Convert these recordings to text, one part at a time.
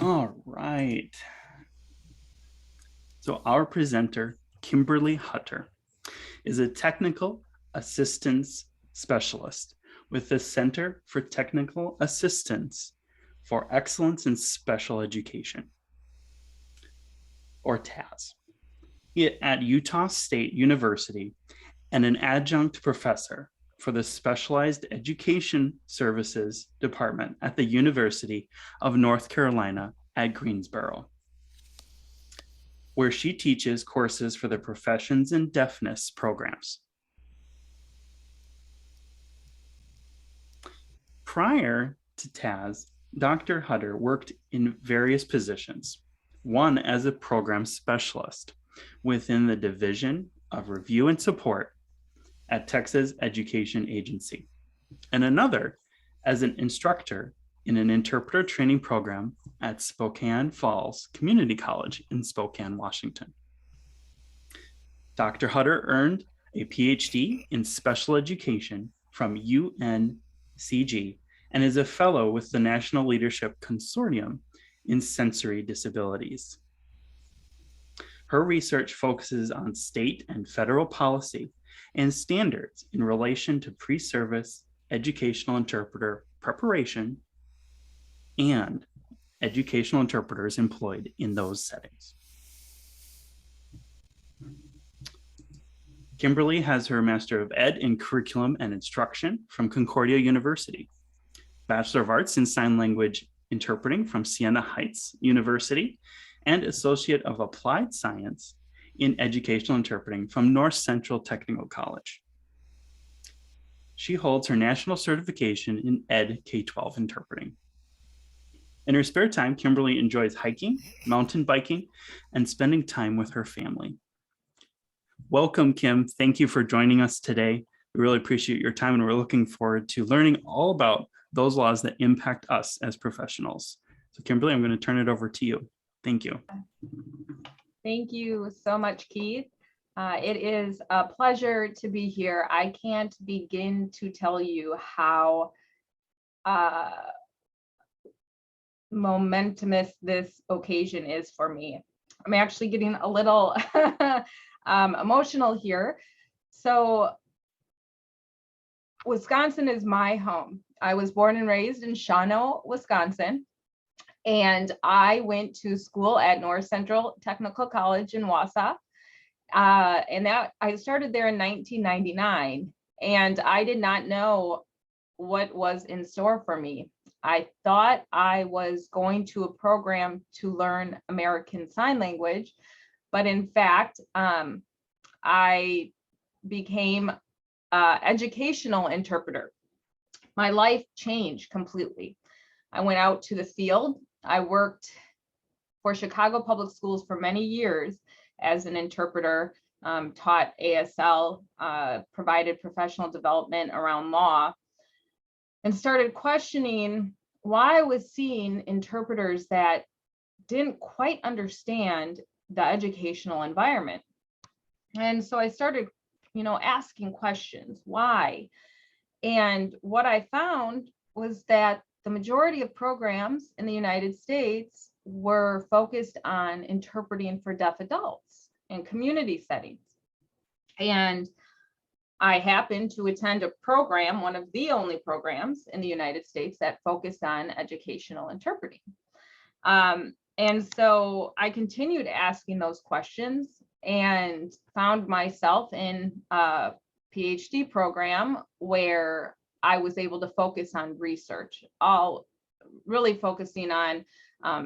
All right. So our presenter, Kimberly Hutter, is a technical assistance specialist with the Center for Technical Assistance for Excellence in Special Education, or TAS, at Utah State University, and an adjunct professor for the Specialized Education Services Department at the University of North Carolina at Greensboro, where she teaches courses for the Professions in Deafness programs. Prior to TAS, Dr. Hutter worked in various positions, one as a program specialist within the Division of Review and Support at Texas Education Agency, and another as an instructor in an interpreter training program at Spokane Falls Community College in Spokane, Washington. Dr. Hutter earned a PhD in special education from UNCG and is a fellow with the National Leadership Consortium in Sensory Disabilities. Her research focuses on state and federal policy and standards in relation to pre-service educational interpreter preparation and educational interpreters employed in those settings. Kimberly has her Master of Ed in Curriculum and Instruction from Concordia University, Bachelor of Arts in Sign Language Interpreting from Siena Heights University, and Associate of Applied Science in Educational Interpreting from North Central Technical College. She holds her national certification in Ed K-12 interpreting. In her spare time, Kimberly enjoys hiking, mountain biking, and spending time with her family. Welcome, Kim. Thank you for joining us today. We really appreciate your time, and we're looking forward to learning all about those laws that impact us as professionals. So Kimberly, I'm going to turn it over to you. Thank you. Thank you so much, Keith. It is a pleasure to be here. I can't begin to tell you how momentous this occasion is for me. I'm actually getting a little emotional here. So Wisconsin is my home. I was born and raised in Shawano, Wisconsin, and I went to school at North Central Technical College in Wausau. And that I started there in 1999, and I did not know what was in store for me. I thought I was going to a program to learn American Sign Language, but in fact, I became an educational interpreter. My life changed completely. I went out to the field. I worked for Chicago Public Schools for many years as an interpreter, taught ASL, provided professional development around law, and started questioning why I was seeing interpreters that didn't quite understand the educational environment. And so I started, asking questions, why? And what I found was that the majority of programs in the United States were focused on interpreting for deaf adults in community settings. And I happened to attend a program, one of the only programs in the United States that focused on educational interpreting. And so I continued asking those questions and found myself in a PhD program where I was able to focus on research, all really focusing on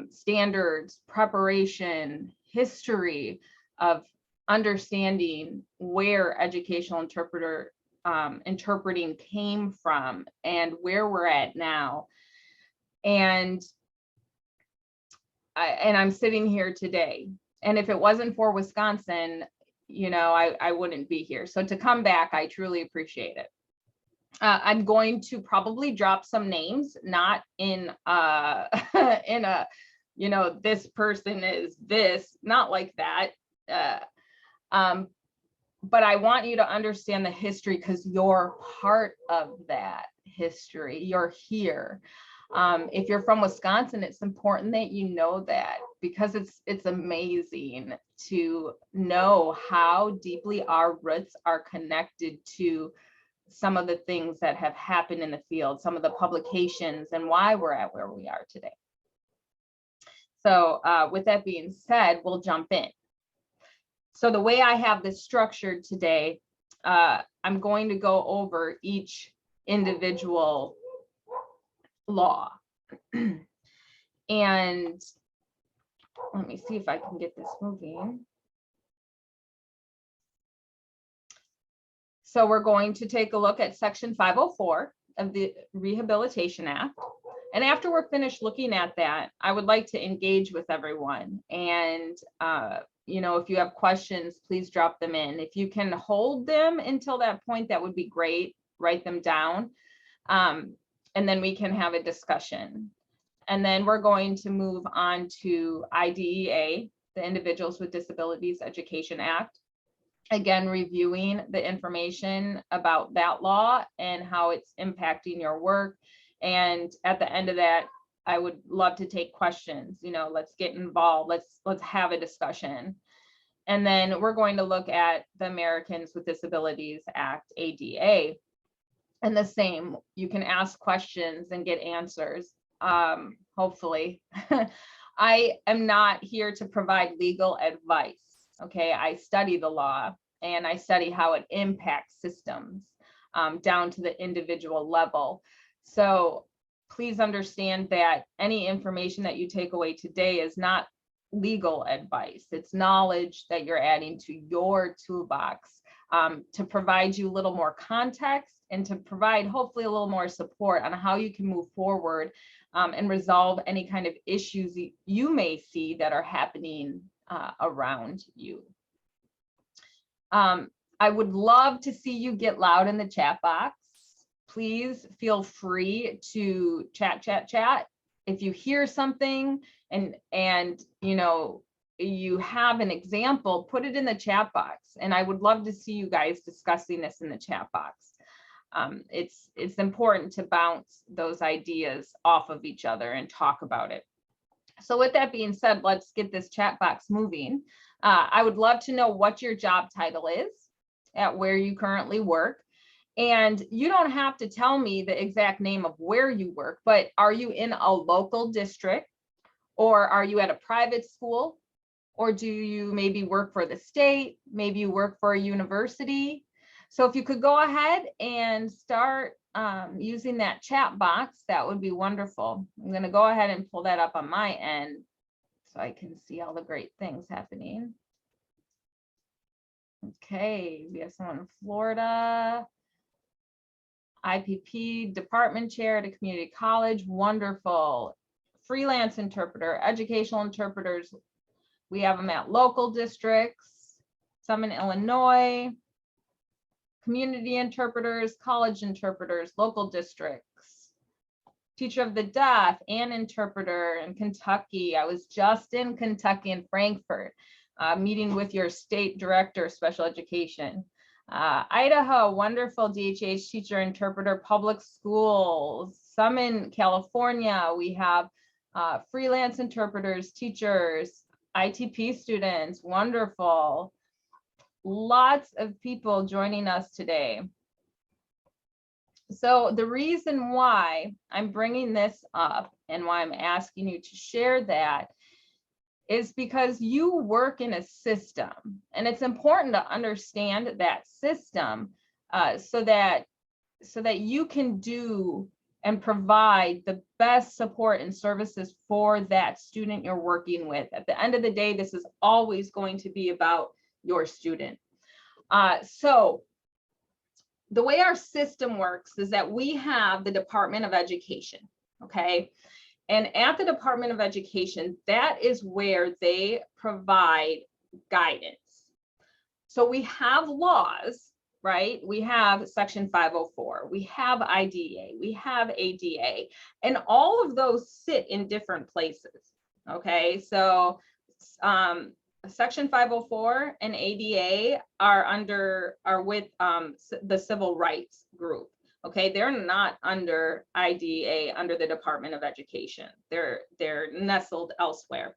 standards, preparation, history of understanding where educational interpreting came from and where we're at now. And I'm sitting here today. And if it wasn't for Wisconsin, I wouldn't be here. So to come back, I truly appreciate it. I'm going to probably drop some names, not in in a, this person is this, not like that. But I want you to understand the history because you're part of that history. You're here. If you're from Wisconsin, it's important that you know that, because it's amazing to know how deeply our roots are connected to some of the things that have happened in the field, some of the publications, and why we're at where we are today. So with that being said, we'll jump in. So the way I have this structured today, I'm going to go over each individual law. And let me see if I can get this moving. So we're going to take a look at Section 504 of the Rehabilitation Act. And after we're finished looking at that, I would like to engage with everyone. And, you know, if you have questions, please drop them in. If you can hold them until that point, that would be great. Write them down. And then we can have a discussion. And then we're going to move on to IDEA, the Individuals with Disabilities Education Act. Again, reviewing the information about that law and how it's impacting your work. And at the end of that, I would love to take questions. You know, let's get involved. Let's have a discussion. And then we're going to look at the Americans with Disabilities Act, ADA. And the same, you can ask questions and get answers. Hopefully. I am not here to provide legal advice. Okay, I study the law and I study how it impacts systems down to the individual level. So please understand that any information that you take away today is not legal advice. It's knowledge that you're adding to your toolbox to provide you a little more context and to provide hopefully a little more support on how you can move forward and resolve any kind of issues you may see that are happening around you. I would love to see you get loud in the chat box. Please feel free to chat. If you hear something and you know, you have an example, put it in the chat box. And I would love to see you guys discussing this in the chat box. It's important to bounce those ideas off of each other and talk about it. So with that being said, let's get this chat box moving. I would love to know what your job title is at where you currently work. And you don't have to tell me the exact name of where you work, but are you in a local district, or are you at a private school, or do you maybe work for the state? Maybe you work for a university. So if you could go ahead and start using that chat box, that would be wonderful. I'm going to go ahead and pull that up on my end so I can see all the great things happening. Okay, we have someone in Florida. IPP department chair at a community college, wonderful. Freelance interpreter, educational interpreters. We have them at local districts, some in Illinois. Community interpreters, college interpreters, local districts. Teacher of the deaf and interpreter in Kentucky. I was just in Kentucky in Frankfurt, meeting with your state director of special education. Idaho, wonderful DHH teacher, interpreter, public schools. Some in California, we have freelance interpreters, teachers, ITP students, wonderful. Lots of people joining us today. So the reason why I'm bringing this up and why I'm asking you to share that is because you work in a system, and it's important to understand that system so that you can do and provide the best support and services for that student you're working with. At the end of the day, this is always going to be about your student. So the way our system works is that we have the Department of Education, okay? And at the Department of Education, that is where they provide guidance. So we have laws, right? We have Section 504, we have IDEA, we have ADA, and all of those sit in different places, okay? So Section 504 and ADA are with the civil rights group. Okay, they're not under IDEA, under the Department of Education. They're nestled elsewhere,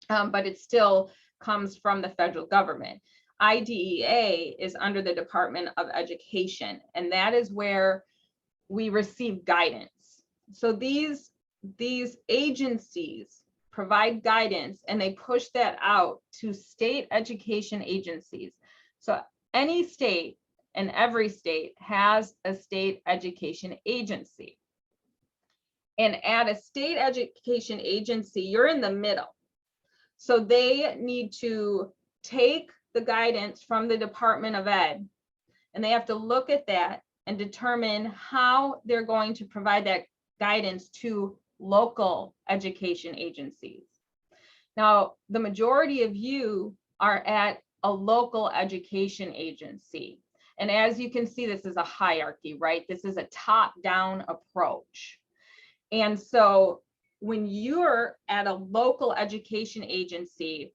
but it still comes from the federal government. IDEA is under the Department of Education, and that is where we receive guidance. So these agencies provide guidance, and they push that out to state education agencies. So any state and every state has a state education agency. And at a state education agency, you're in the middle. So they need to take the guidance from the Department of Ed, and they have to look at that and determine how they're going to provide that guidance to local education agencies. Now, the majority of you are at a local education agency. And as you can see, this is a hierarchy, right? This is a top-down approach. And so when you're at a local education agency,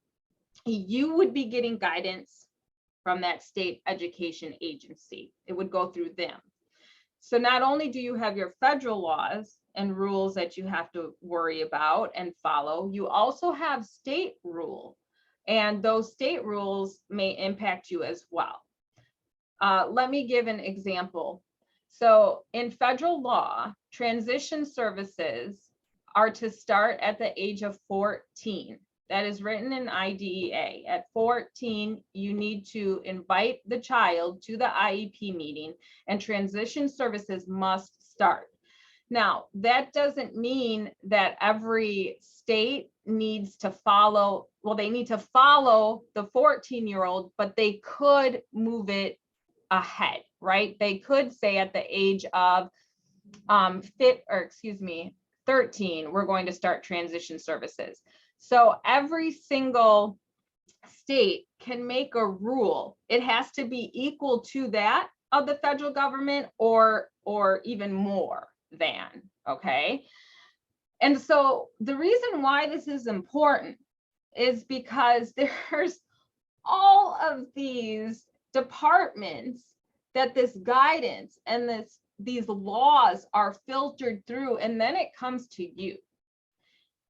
you would be getting guidance from that state education agency. It would go through them. So not only do you have your federal laws and rules that you have to worry about and follow, you also have state rule, and those state rules may impact you as well. Let me give an example. So in federal law, transition services are to start at the age of 14. That is written in IDEA. At 14, you need to invite the child to the IEP meeting, and transition services must start. Now, that doesn't mean that every state needs to follow, well, they need to follow the 14-year-old, but they could move it ahead, right? They could say at the age of 13, we're going to start transition services. So every single state can make a rule. It has to be equal to that of the federal government or even more than, okay? And so the reason why this is important is because there's all of these departments that this guidance and these laws are filtered through, and then it comes to you.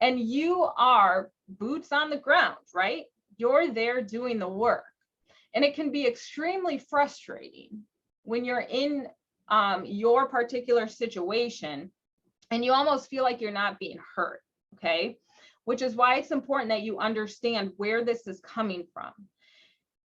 And you are boots on the ground, right? You're there doing the work. And it can be extremely frustrating when you're in your particular situation and you almost feel like you're not being heard, okay? Which is why it's important that you understand where this is coming from.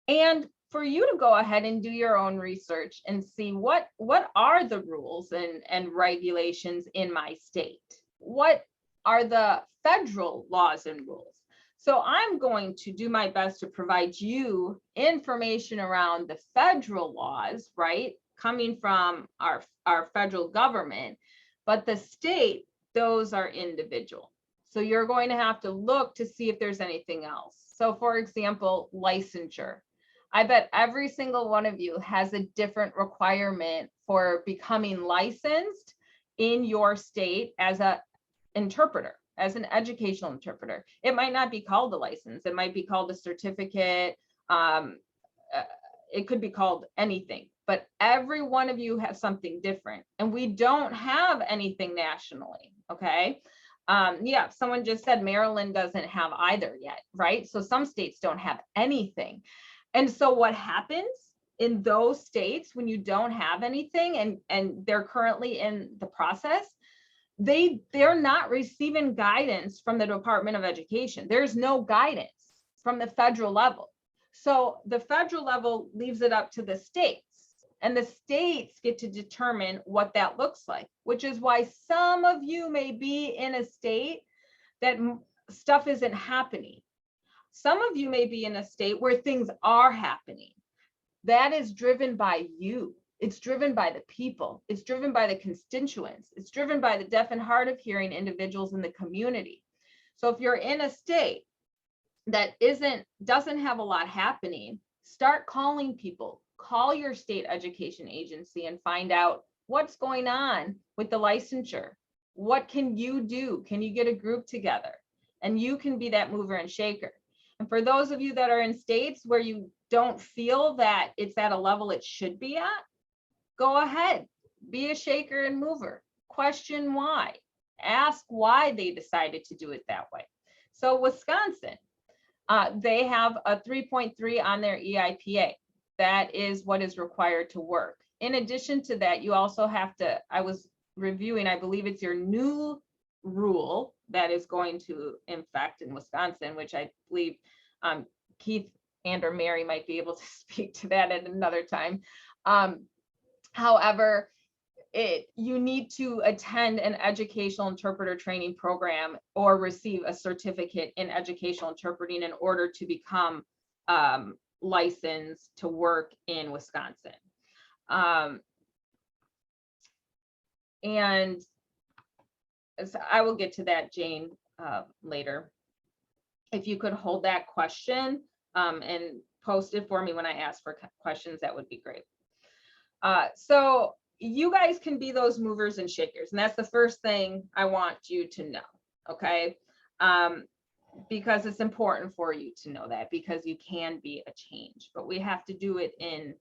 And for you to go ahead and do your own research and see what are the rules and regulations in my state? What are the federal laws and rules? So I'm going to do my best to provide you information around the federal laws, right? Coming from our federal government, but the state, those are individual. So you're going to have to look to see if there's anything else. So for example, licensure. I bet every single one of you has a different requirement for becoming licensed in your state as an interpreter, as an educational interpreter. It might not be called a license. It might be called a certificate. It could be called anything, but every one of you has something different, and we don't have anything nationally, okay? Yeah, someone just said Maryland doesn't have either yet, right? So some states don't have anything. And so what happens in those states when you don't have anything and they're currently in the process, they're not receiving guidance from the Department of Education. There's no guidance from the federal level. So the federal level leaves it up to the states, and the states get to determine what that looks like, which is why some of you may be in a state that stuff isn't happening. Some of you may be in a state where things are happening. That is driven by you. It's driven by the people. It's driven by the constituents. It's driven by the deaf and hard of hearing individuals in the community. So if you're in a state that doesn't have a lot happening, start calling people. Call your state education agency and find out what's going on with the licensure. What can you do? Can you get a group together? And you can be that mover and shaker. And for those of you that are in states where you don't feel that it's at a level it should be at, go ahead, be a shaker and mover. Question why. Ask why they decided to do it that way. So Wisconsin, they have a 3.3 on their EIPA. That is what is required to work. In addition to that, you also have to, I was reviewing, I believe it's your new rule that is going to infect in Wisconsin, which I believe Keith and or Mary might be able to speak to that at another time. However, you need to attend an educational interpreter training program or receive a certificate in educational interpreting in order to become licensed to work in Wisconsin. And so I will get to that, Jane, later. If you could hold that question and post it for me when I ask for questions, that would be great. So you guys can be those movers and shakers. And that's the first thing I want you to know, okay? Because it's important for you to know that, because you can be a change, but we have to do it in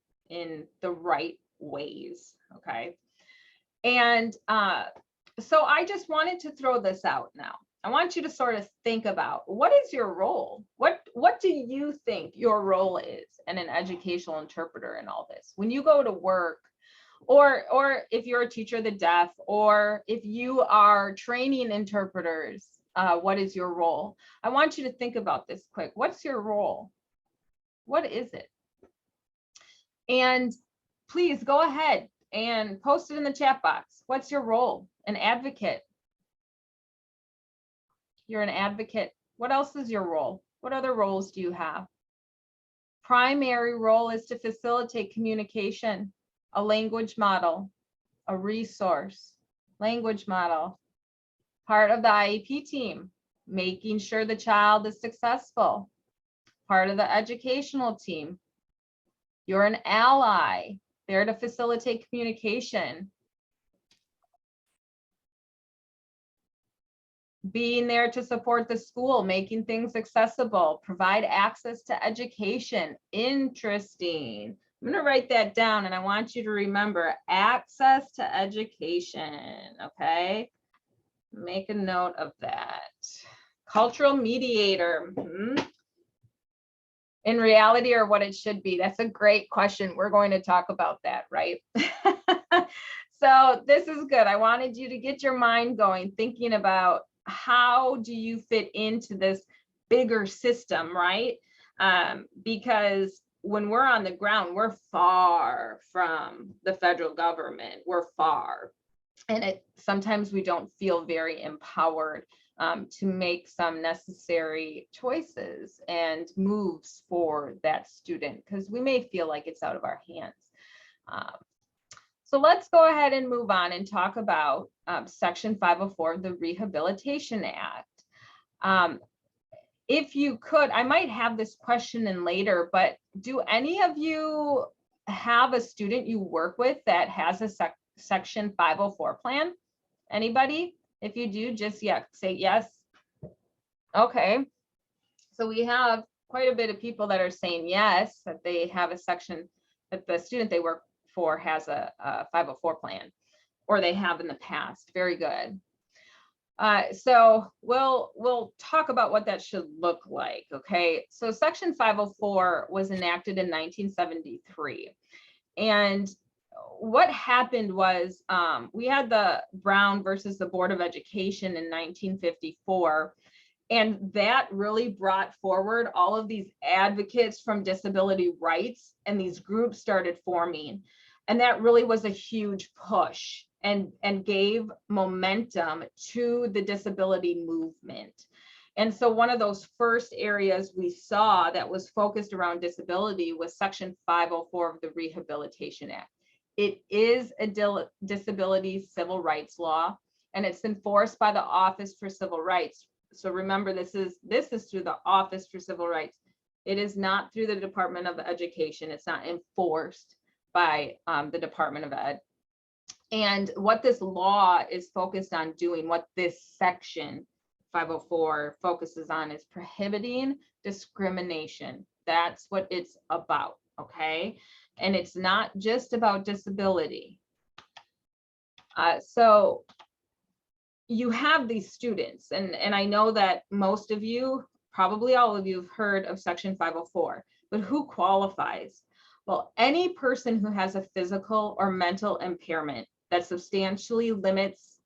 the right ways, okay? And so I just wanted to throw this out now. I want you to sort of think about, what is your role? What do you think your role is in an educational interpreter in all this? When you go to work, or if you're a teacher of the deaf, or if you are training interpreters, what is your role? I want you to think about this quick. What's your role? What is it? And please go ahead and post it in the chat box. What's your role? An advocate. You're an advocate. What else is your role? What other roles do you have? Primary role is to facilitate communication, a language model, a resource, language model. Part of the IEP team, making sure the child is successful. Part of the educational team. You're an ally, there to facilitate communication. Being there to support the school, making things accessible, provide access to education. Interesting. I'm going to write that down, and I want you to remember access to education, okay? Make a note of that. Cultural mediator. In reality, or what it should be? That's a great question. We're going to talk about that, right? So this is good. I wanted you to get your mind going, thinking about how do you fit into this bigger system, right? Because when we're on the ground, we're far from the federal government. We're far. And sometimes we don't feel very empowered to make some necessary choices and moves for that student, because we may feel like it's out of our hands. So let's go ahead and move on and talk about Section 504 of the Rehabilitation Act. If you could, I might have this question in later, but do any of you have a student you work with that has a Section 504 plan? Anybody? If you do, just say yes. Okay. So we have quite a bit of people that are saying yes, that they have a section, that the student they work for has a 504 plan, or they have in the past. Very good. So we'll talk about what that should look like. Okay. So Section 504 was enacted in 1973. And what happened was we had the Brown versus the Board of Education in 1954, and that really brought forward all of these advocates from disability rights, and these groups started forming, and that really was a huge push and gave momentum to the disability movement. And so one of those first areas we saw that was focused around disability was Section 504 of the Rehabilitation Act. It is a disability civil rights law, and it's enforced by the Office for Civil Rights. So remember, this is through the Office for Civil Rights. It is not through the Department of Education. It's not enforced by the Department of Ed. And what this law is focused on doing, what this section 504 focuses on, is prohibiting discrimination. That's what it's about, okay? And it's not just about disability. So you have these students, and I know that most of you, probably all of you, have heard of Section 504, but who qualifies? Well, any person who has a physical or mental impairment that substantially limits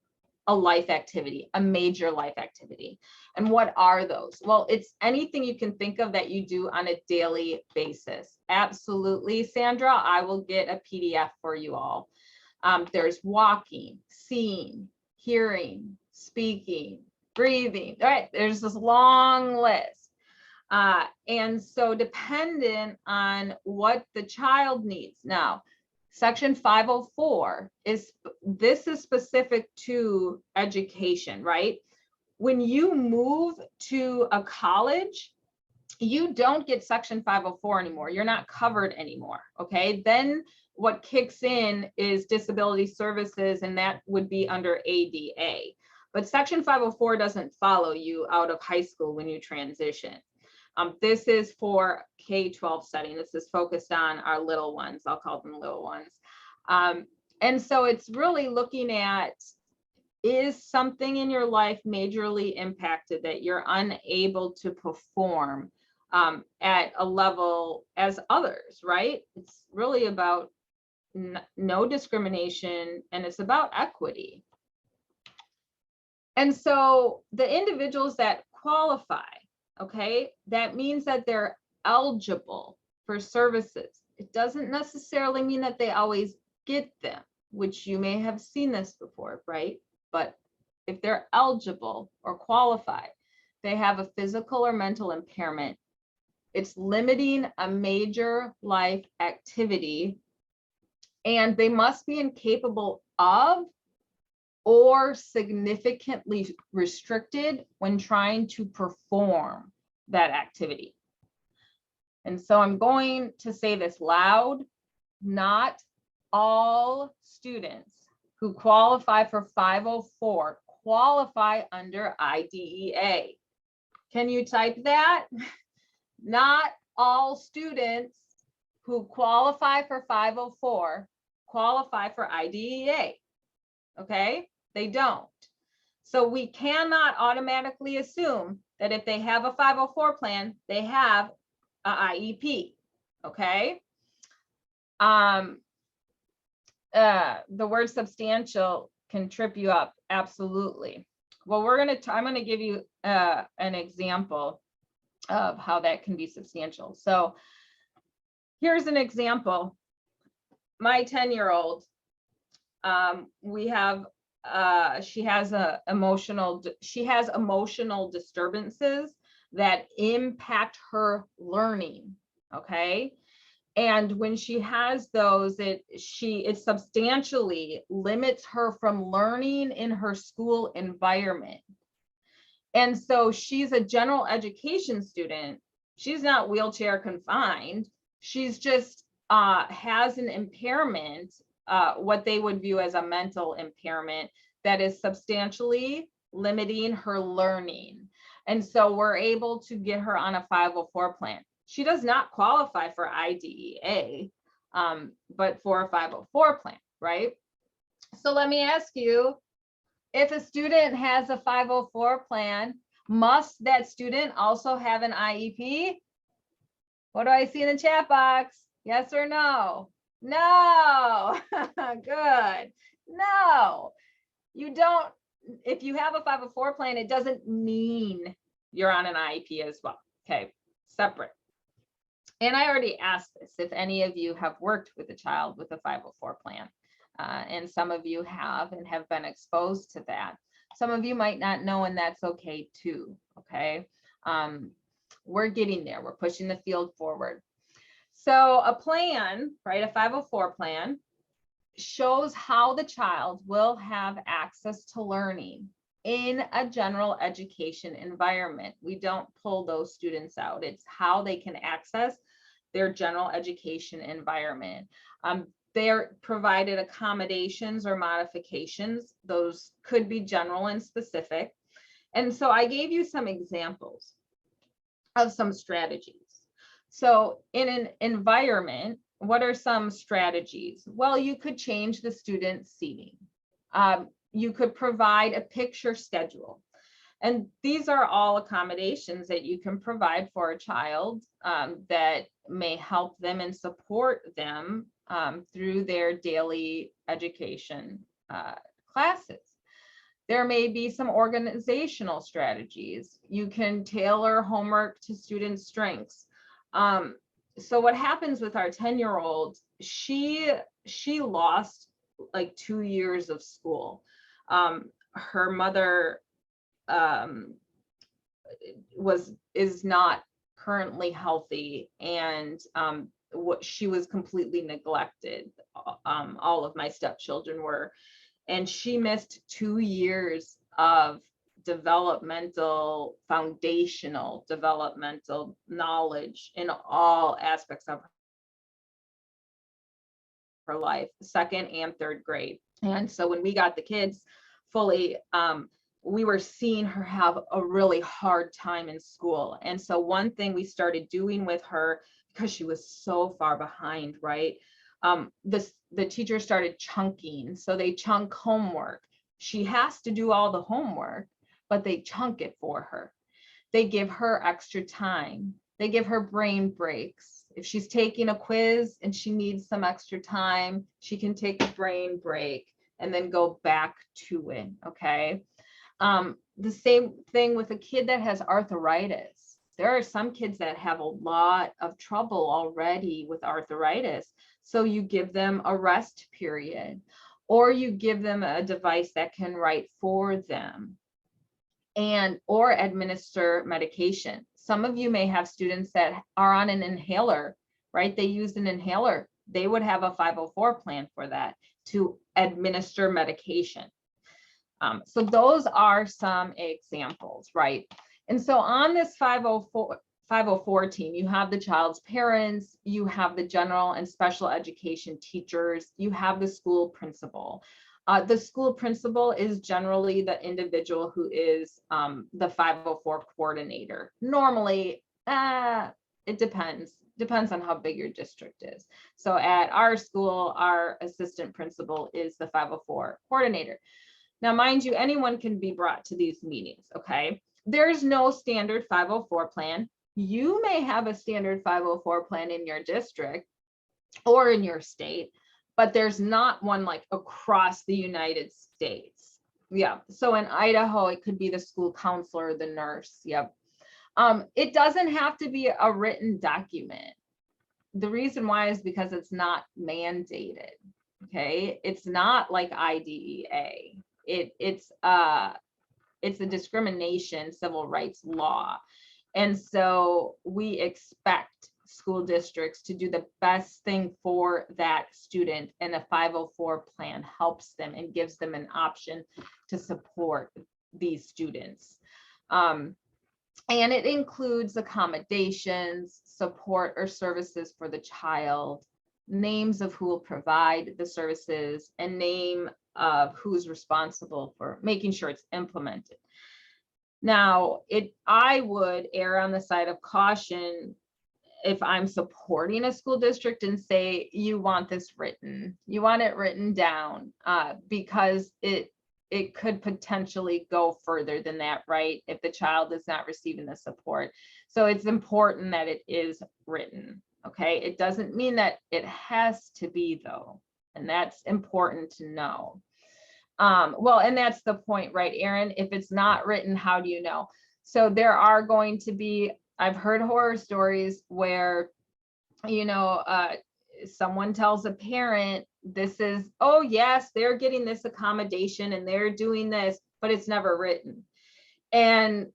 a life activity, a major life activity. And what are those? Well, it's anything you can think of that you do on a daily basis. Absolutely, Sandra, I will get a PDF for you all. There's walking, seeing, hearing, speaking, breathing. All right, there's this long list. And so dependent on what the child needs. Now, Section 504 is specific to education, right? When you move to a college, you don't get Section 504 anymore. You're not covered anymore, okay? Then what kicks in is disability services, and that would be under ADA. But Section 504 doesn't follow you out of high school when you transition. This is for K-12 setting. This is focused on our little ones. I'll call them little ones. And so it's really looking at, is something in your life majorly impacted that you're unable to perform at a level as others, right? It's really about no discrimination, and it's about equity. And so the individuals that qualify, okay, that means that they're eligible for services. It doesn't necessarily mean that they always get them, which you may have seen this before, right? But if they're eligible or qualified, they have a physical or mental impairment. It's limiting a major life activity, and they must be incapable of or significantly restricted when trying to perform that activity. And so I'm going to say this loud: not all students who qualify for 504 qualify under IDEA. Can you type that? Not all students who qualify for 504 qualify for IDEA. Okay, they don't. So we cannot automatically assume that if they have a 504 plan, they have a IEP. Okay. The word substantial can trip you up. Absolutely. Well, I'm going to give you an example of how that can be substantial. So here's an example. My 10-year-old, she has emotional disturbances that impact her learning. Okay. And when she has those, it substantially limits her from learning in her school environment. And so she's a general education student. She's not wheelchair confined. She's just has an impairment, what they would view as a mental impairment that is substantially limiting her learning. And so we're able to get her on a 504 plan. She does not qualify for IDEA, but for a 504 plan, right? So let me ask you, if a student has a 504 plan, must that student also have an IEP? What do I see in the chat box? Yes or no? No. Good. No, you don't. If you have a 504 plan, it doesn't mean you're on an IEP as well. Okay, separate. And I already asked this, if any of you have worked with a child with a 504 plan, and some of you have and have been exposed to that. Some of you might not know, and that's okay too, okay? We're getting there. We're pushing the field forward. So a plan, right, a 504 plan, shows how the child will have access to learning in a general education environment. We don't pull those students out. It's how they can access their general education environment. They're provided accommodations or modifications. Those could be general and specific. And so I gave you some examples of some strategies. So in an environment, what are some strategies? Well, you could change the student seating. You could provide a picture schedule. And these are all accommodations that you can provide for a child that may help them and support them through their daily education classes. There may be some organizational strategies. You can tailor homework to students' strengths. So what happens with our 10-year-old, she lost like 2 years of school. Her mother is not currently healthy, and what she was completely neglected. All of my stepchildren were, and she missed 2 years of foundational developmental knowledge in all aspects of her life, second and third grade. And so when we got the kids fully, we were seeing her have a really hard time in school. And so one thing we started doing with her, because she was so far behind, right? The teacher started chunking. So they chunk homework. She has to do all the homework, but they chunk it for her. They give her extra time. They give her brain breaks. If she's taking a quiz and she needs some extra time, she can take a brain break and then go back to it, okay? The same thing with a kid that has arthritis. There are some kids that have a lot of trouble already with arthritis. So you give them a rest period, or you give them a device that can write for them, or administer medication. Some of you may have students that are on an inhaler, right? They use an inhaler. They would have a 504 plan for that, to administer medication. So those are some examples, right? And so on this 504 team, you have the child's parents, you have the general and special education teachers, you have the school principal. The school principal is generally the individual who is the 504 coordinator. Normally, it depends on how big your district is. So at our school, our assistant principal is the 504 coordinator. Now, mind you, anyone can be brought to these meetings, okay? There's no standard 504 plan. You may have a standard 504 plan in your district or in your state, but there's not one like across the United States. Yeah, so in Idaho, it could be the school counselor, the nurse, yep. It doesn't have to be a written document. The reason why is because it's not mandated, okay? It's not like IDEA. It's a discrimination civil rights law. And so we expect school districts to do the best thing for that student, and a 504 plan helps them and gives them an option to support these students. And it includes accommodations, support or services for the child, names of who will provide the services, and name of who's responsible for making sure it's implemented. Now, I would err on the side of caution if I'm supporting a school district and say, you want this written, you want it written down, because it could potentially go further than that, right? If the child is not receiving the support. So it's important that it is written, okay? It doesn't mean that it has to be, though. And that's important to know. Well, and that's the point, right, Erin? If it's not written, how do you know? So there are going to be, I've heard horror stories where, you know, someone tells a parent, this is, oh yes, they're getting this accommodation and they're doing this, but it's never written. And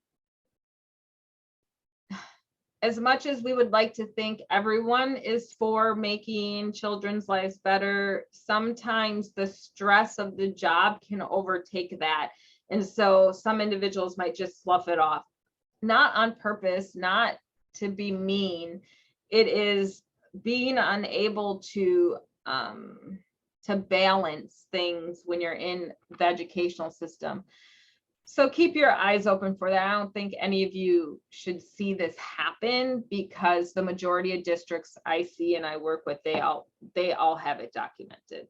as much as we would like to think everyone is for making children's lives better, sometimes the stress of the job can overtake that. And so some individuals might just slough it off, not on purpose, not to be mean. It is being unable to balance things when you're in the educational system. So keep your eyes open for that. I don't think any of you should see this happen, because the majority of districts I see and I work with, they all have it documented.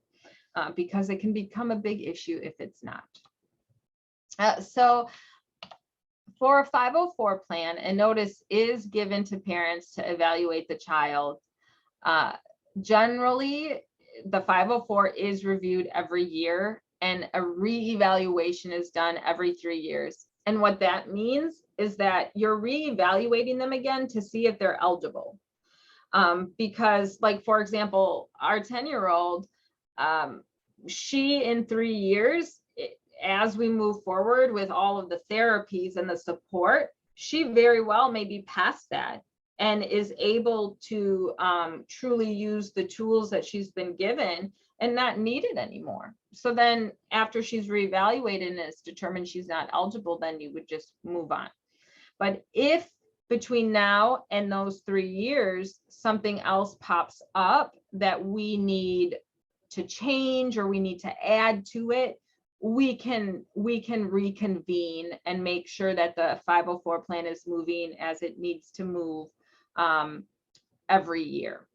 because it can become a big issue if it's not. So for a 504 plan, a notice is given to parents to evaluate the child. Generally, the 504 is reviewed every year, and a reevaluation is done every 3 years. And what that means is that you're reevaluating them again to see if they're eligible. Because, like, for example, our 10-year-old, she in 3 years, as we move forward with all of the therapies and the support, she very well may be past that and is able to truly use the tools that she's been given and not need it anymore. So then after she's reevaluated and it's determined she's not eligible, then you would just move on. But if between now and those 3 years, something else pops up that we need to change or we need to add to it, we can reconvene and make sure that the 504 plan is moving as it needs to move every year.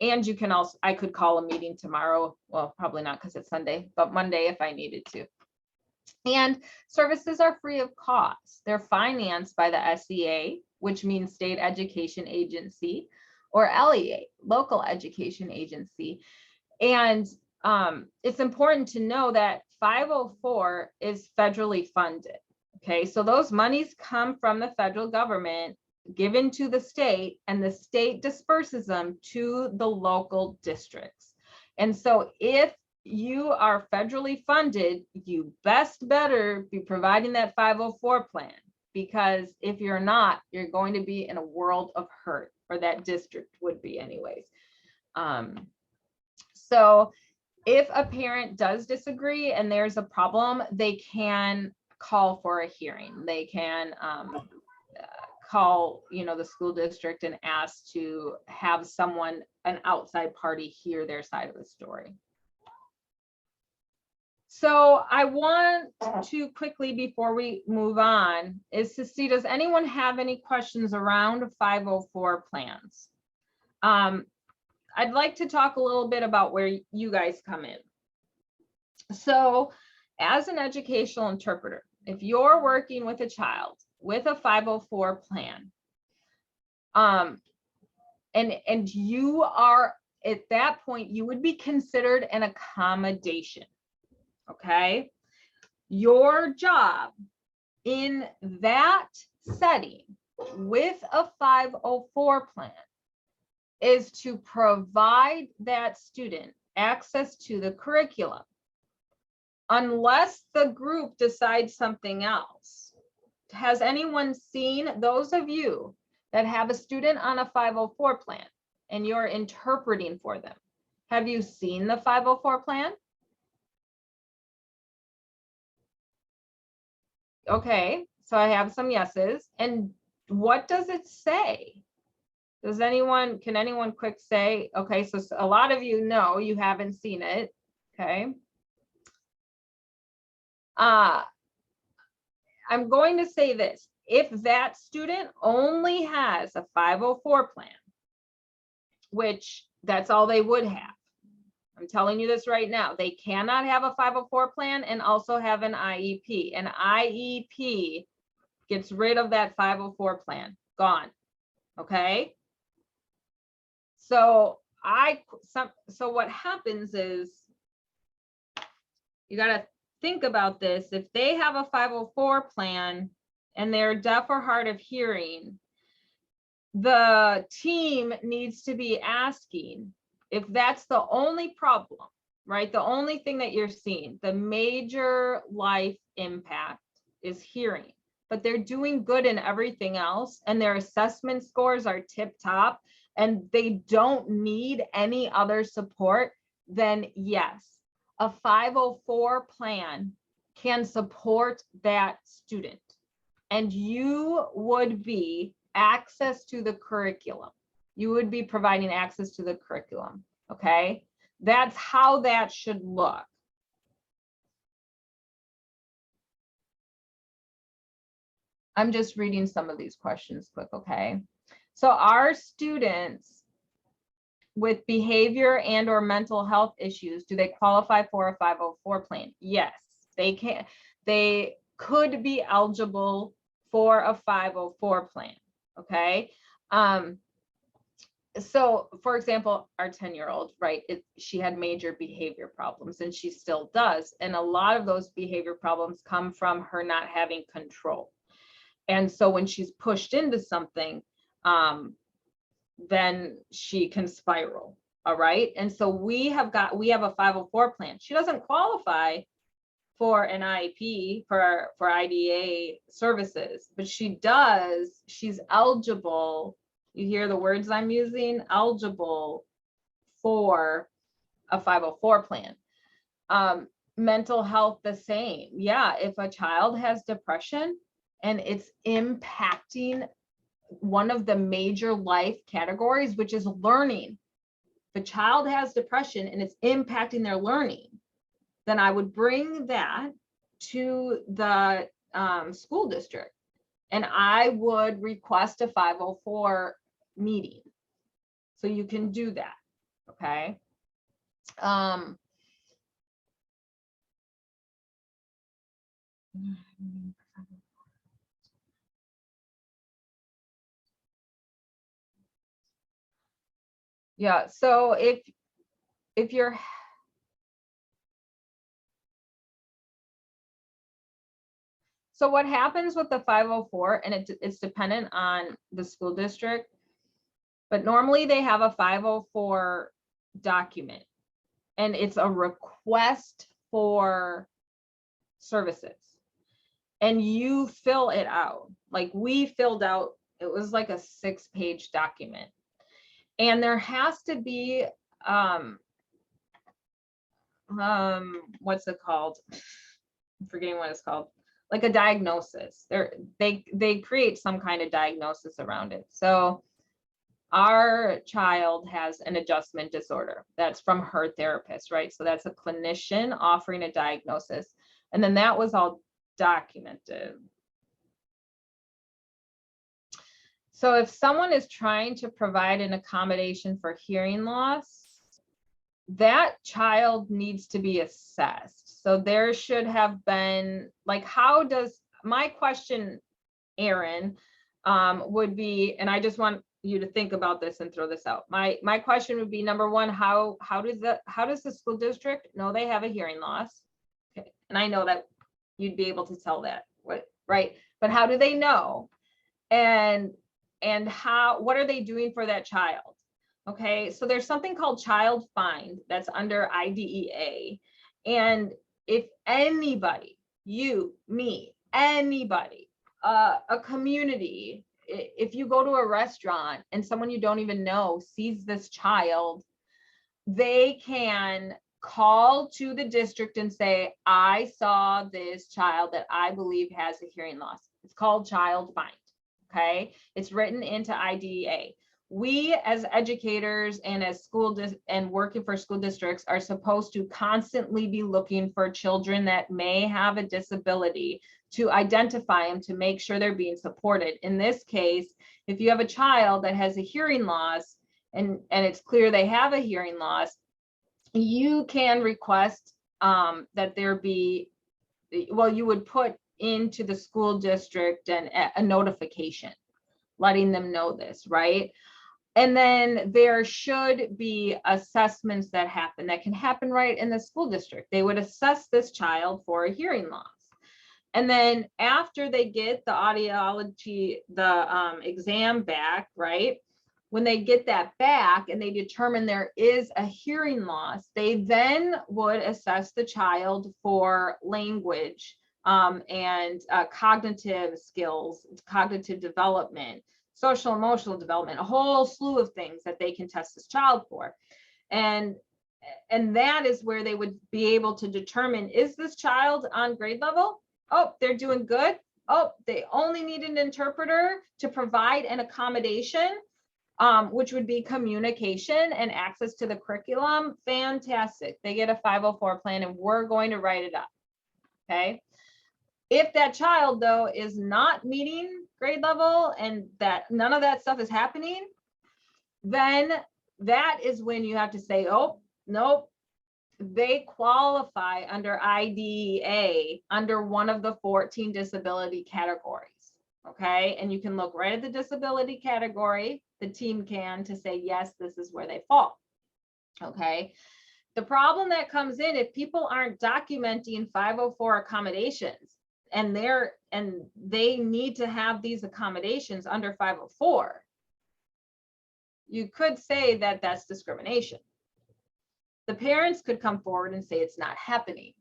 And you can also, I could call a meeting tomorrow. Well, probably not because it's Sunday, but Monday if I needed to. And services are free of cost. They're financed by the SEA, which means State Education Agency, or LEA, Local Education Agency. And it's important to know that 504 is federally funded. Okay, so those monies come from the federal government, given to the state, and the state disperses them to the local districts. And so if you are federally funded, you best better be providing that 504 plan, because if you're not, you're going to be in a world of hurt, or that district would be anyways. So if a parent does disagree and there's a problem, they can call for a hearing. They can call, the school district and ask to have someone, an outside party, hear their side of the story. So I want to quickly, before we move on, is to see, does anyone have any questions around 504 plans? I'd like to talk a little bit about where you guys come in. So as an educational interpreter, if you're working with a child with a 504 plan, and you are at that point, you would be considered an accommodation. Okay, your job in that setting with a 504 plan is to provide that student access to the curriculum, unless the group decides something else. Has anyone seen, those of you that have a student on a 504 plan and you're interpreting for them, have you seen the 504 plan? Okay, so I have some yeses. And what does it say? Does anyone, can anyone quick say? Okay, so a lot of you know you haven't seen it. Okay. I'm going to say this: if that student only has a 504 plan, which that's all they would have, I'm telling you this right now, they cannot have a 504 plan and also have an IEP. An IEP gets rid of that 504 plan, gone. Okay. So so what happens is, you got to think about this. If they have a 504 plan and they're deaf or hard of hearing, the team needs to be asking, if that's the only problem, right? The only thing that you're seeing, the major life impact is hearing, but they're doing good in everything else, and their assessment scores are tip top, and they don't need any other support, then yes, a 504 plan can support that student, and you would be access to the curriculum. You would be providing access to the curriculum. Okay, that's how that should look. I'm just reading some of these questions quick. Okay, so our students with behavior and or mental health issues, do they qualify for a 504 plan? Yes, they can. They could be eligible for a 504 plan. Okay. So for example, our 10-year-old, right, she had major behavior problems, and she still does. And a lot of those behavior problems come from her not having control. And so when she's pushed into something, then she can spiral. All right. And so we have a 504 plan. She doesn't qualify for an IEP for IDA services, but she's eligible. You hear the words I'm using, eligible for a 504 plan. Mental health, the same. Yeah, if a child has depression and it's impacting one of the major life categories, which is learning. If a child has depression and it's impacting their learning, then I would bring that to the school district, and I would request a 504 meeting. So you can do that. Okay. Yeah, so if you're, so what happens with the 504, and it's dependent on the school district, but normally they have a 504 document, and it's a request for services, and you fill it out. Like we filled out, it was like a 6-page document. And there has to be, what's it called? I'm forgetting what it's called. Like a diagnosis. They create some kind of diagnosis around it. So our child has an adjustment disorder. That's from her therapist, right? So that's a clinician offering a diagnosis. And then that was all documented. So if someone is trying to provide an accommodation for hearing loss, that child needs to be assessed. So there should have been, like, how does, my question, Aaron, would be, and I just want you to think about this and throw this out. My question would be, number one, how does the school district know they have a hearing loss? Okay. And I know that you'd be able to tell that, right? But how do they know? And what are they doing for that child? Okay, so there's something called Child Find that's under IDEA. And if anybody, you, me, anybody, a community, if you go to a restaurant and someone you don't even know sees this child, they can call to the district and say, I saw this child that I believe has a hearing loss. It's called Child Find. Okay, it's written into IDEA. We as educators and as and working for school districts are supposed to constantly be looking for children that may have a disability, to identify them, to make sure they're being supported. In this case, if you have a child that has a hearing loss and it's clear they have a hearing loss, you can request that there be, well, you would put into the school district and a notification letting them know this, right? And then there should be assessments that can happen right in the school district. They would assess this child for a hearing loss. And then after they get the audiology, the exam back, right? When they get that back and they determine there is a hearing loss, they then would assess the child for language and cognitive skills, cognitive development, social emotional development, a whole slew of things that they can test this child for. And that is where they would be able to determine, is this child on grade level? Oh, they're doing good. Oh, they only need an interpreter to provide an accommodation, which would be communication and access to the curriculum. Fantastic. They get a 504 plan and we're going to write it up. Okay. If that child, though, is not meeting grade level and that none of that stuff is happening, then that is when you have to say, oh, nope, they qualify under IDEA under one of the 14 disability categories. Okay, and you can look right at the disability category, the team can, to say, yes, this is where they fall. Okay, the problem that comes in, if people aren't documenting 504 accommodations and they need to have these accommodations under 504, you could say that that's discrimination. The parents could come forward and say it's not happening,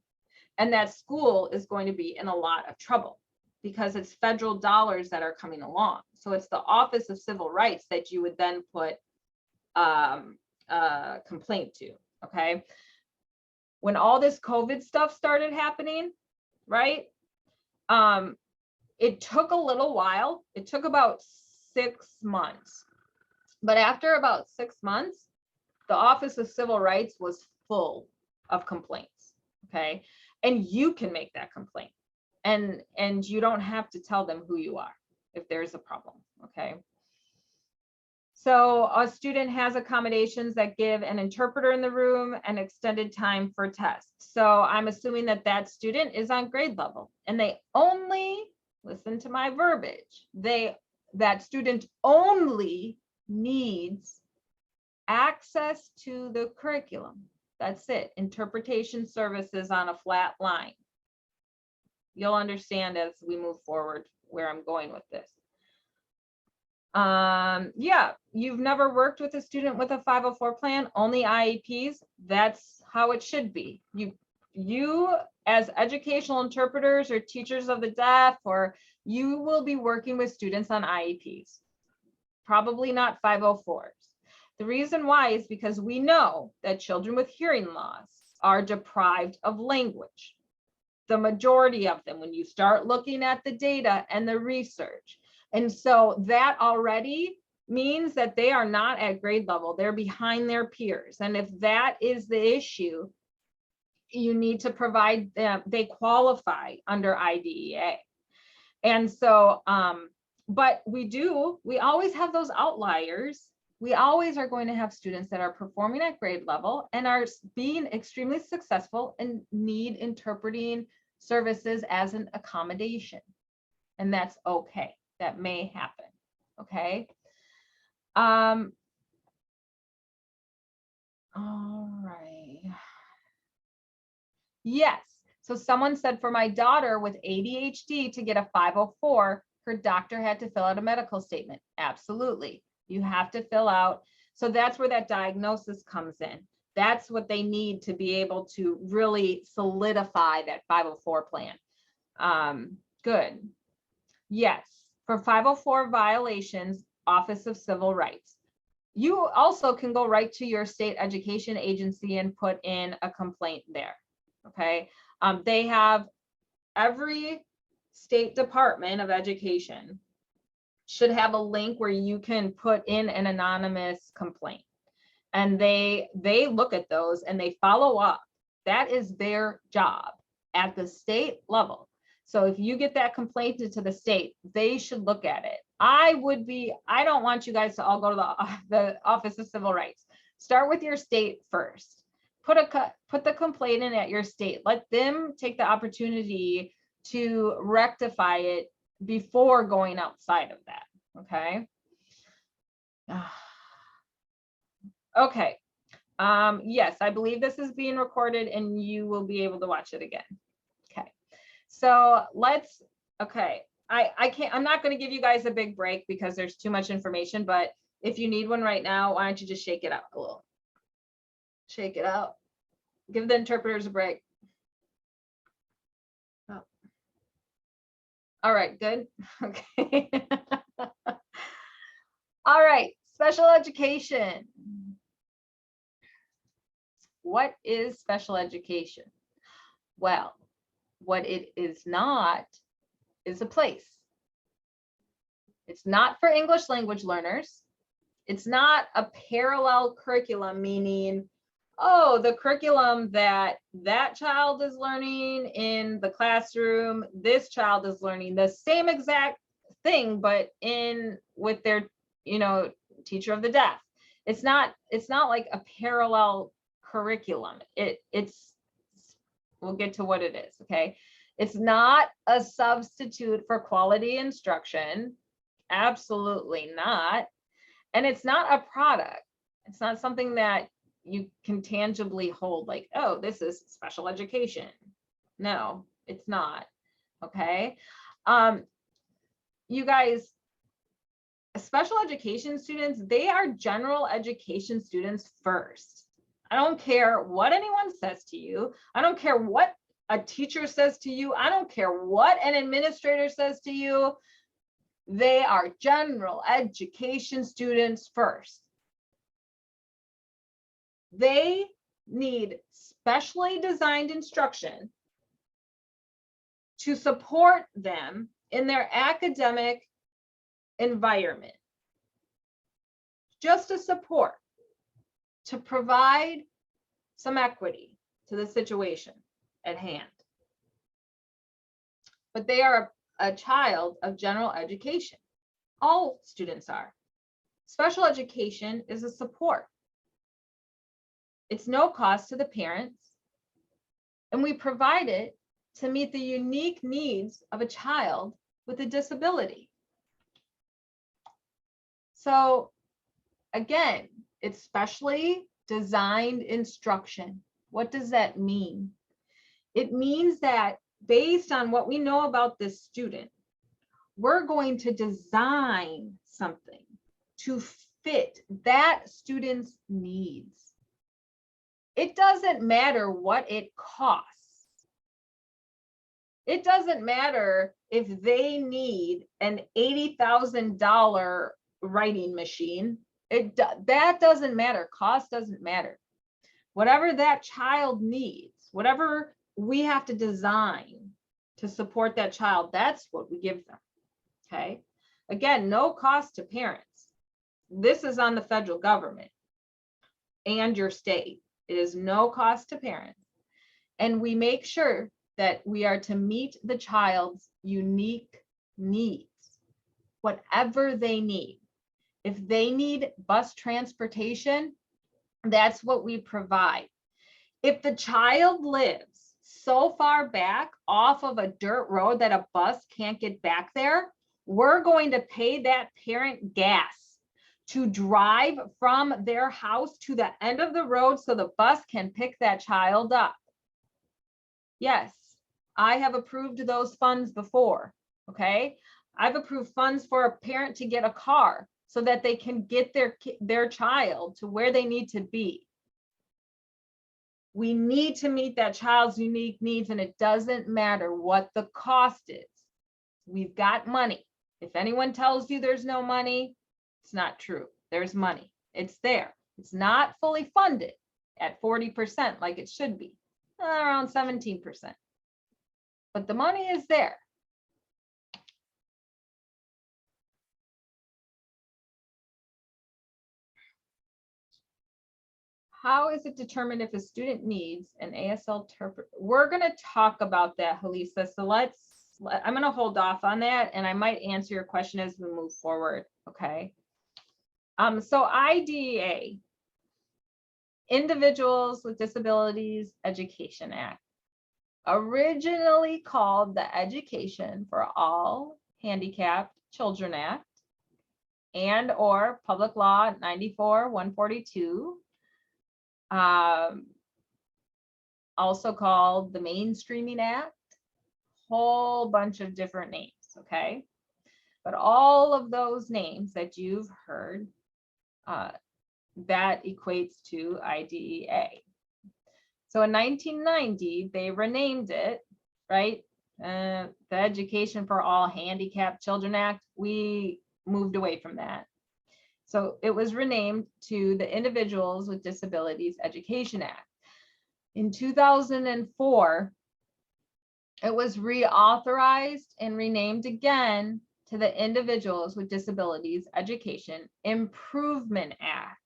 and that school is going to be in a lot of trouble because it's federal dollars that are coming along. So it's the Office of Civil Rights that you would then put a complaint to. Okay, when all this COVID stuff started happening, right? It took a little while. It took about 6 months. But after about 6 months, the Office of Civil Rights was full of complaints. Okay, and you can make that complaint, and you don't have to tell them who you are if there's a problem. Okay, so a student has accommodations that give an interpreter in the room and extended time for tests. So I'm assuming that that student is on grade level, and they only, listen to my verbiage, that student only needs access to the curriculum. That's it. Interpretation services on a flat line. You'll understand as we move forward where I'm going with this. Yeah, you've never worked with a student with a 504 plan, only IEPs. That's how it should be. You as educational interpreters or teachers of the deaf, or you will be working with students on IEPs, probably not 504s. The reason why is because we know that children with hearing loss are deprived of language. The majority of them, when you start looking at the data and the research. And so that already means that they are not at grade level. They're behind their peers. And if that is the issue, you need to provide them, they qualify under IDEA. And so, but we always have those outliers. We always are going to have students that are performing at grade level and are being extremely successful and need interpreting services as an accommodation. And that's okay. That may happen. Okay. All right. Yes. So someone said for my daughter with ADHD to get a 504, her doctor had to fill out a medical statement. Absolutely. You have to fill out. So that's where that diagnosis comes in. That's what they need to be able to really solidify that 504 plan. Good. Yes. For 504 violations, Office of Civil Rights. You also can go right to your state education agency and put in a complaint there. Okay. They have, every state department of education should have a link where you can put in an anonymous complaint, and they look at those and they follow up. That is their job at the state level. So if you get that complaint into the state, they should look at it. I don't want you guys to all go to the Office of Civil Rights. Start with your state first. Put the complaint in at your state. Let them take the opportunity to rectify it before going outside of that. Okay. Okay. Yes, I believe this is being recorded and you will be able to watch it again. Okay. So I'm not going to give you guys a big break because there's too much information, but if you need one right now, why don't you just shake it out a little? Shake it out. Give the interpreters a break. Oh. All right, good. Okay. All right, special education. What is special education? Well, what it is not is a place. It's not for English language learners. It's not a parallel curriculum, meaning, oh, the curriculum that child is learning in the classroom, this child is learning the same exact thing, but with their, teacher of the deaf. It's not like a parallel curriculum. We'll get to what it is, okay? It's not a substitute for quality instruction. Absolutely not. And it's not a product. It's not something that you can tangibly hold like, oh, this is special education. No, it's not. Okay. You guys, special education students, they are general education students first. I don't care what anyone says to you. I don't care what a teacher says to you. I don't care what an administrator says to you. They are general education students first. They need specially designed instruction to support them in their academic environment. Just a support to provide some equity to the situation at hand. But they are a child of general education. All students are. Special education is a support. It's no cost to the parents, and we provide it to meet the unique needs of a child with a disability. So again, it's specially designed instruction. What does that mean? It means that based on what we know about this student, we're going to design something to fit that student's needs. It doesn't matter what it costs. It doesn't matter if they need an $80,000 writing machine. That doesn't matter. Cost doesn't matter. Whatever that child needs, whatever we have to design to support that child, that's what we give them. Okay. Again, no cost to parents. This is on the federal government and your state. It is no cost to parents. And we make sure that we are to meet the child's unique needs, whatever they need. If they need bus transportation, that's what we provide. If the child lives so far back off of a dirt road that a bus can't get back there, we're going to pay that parent gas to drive from their house to the end of the road so the bus can pick that child up. Yes, I have approved those funds before, okay? I've approved funds for a parent to get a car so that they can get their child to where they need to be. We need to meet that child's unique needs, and it doesn't matter what the cost is. We've got money. If anyone tells you there's no money, it's not true. There's money. It's there. It's not fully funded at 40% like it should be, around 17%. But the money is there. How is it determined if a student needs an ASL interpreter? We're going to talk about that, Halisa. So I'm going to hold off on that, and I might answer your question as we move forward. Okay. So IDEA, Individuals with Disabilities Education Act, originally called the Education for All Handicapped Children Act, and or Public Law 94-142, also called the Mainstreaming Act, whole bunch of different names, okay? But all of those names that you've heard, that equates to IDEA. So in 1990, they renamed it, right? The Education for All Handicapped Children Act, we moved away from that. So it was renamed to the Individuals with Disabilities Education Act. In 2004, it was reauthorized and renamed again to the Individuals with Disabilities Education Improvement Act.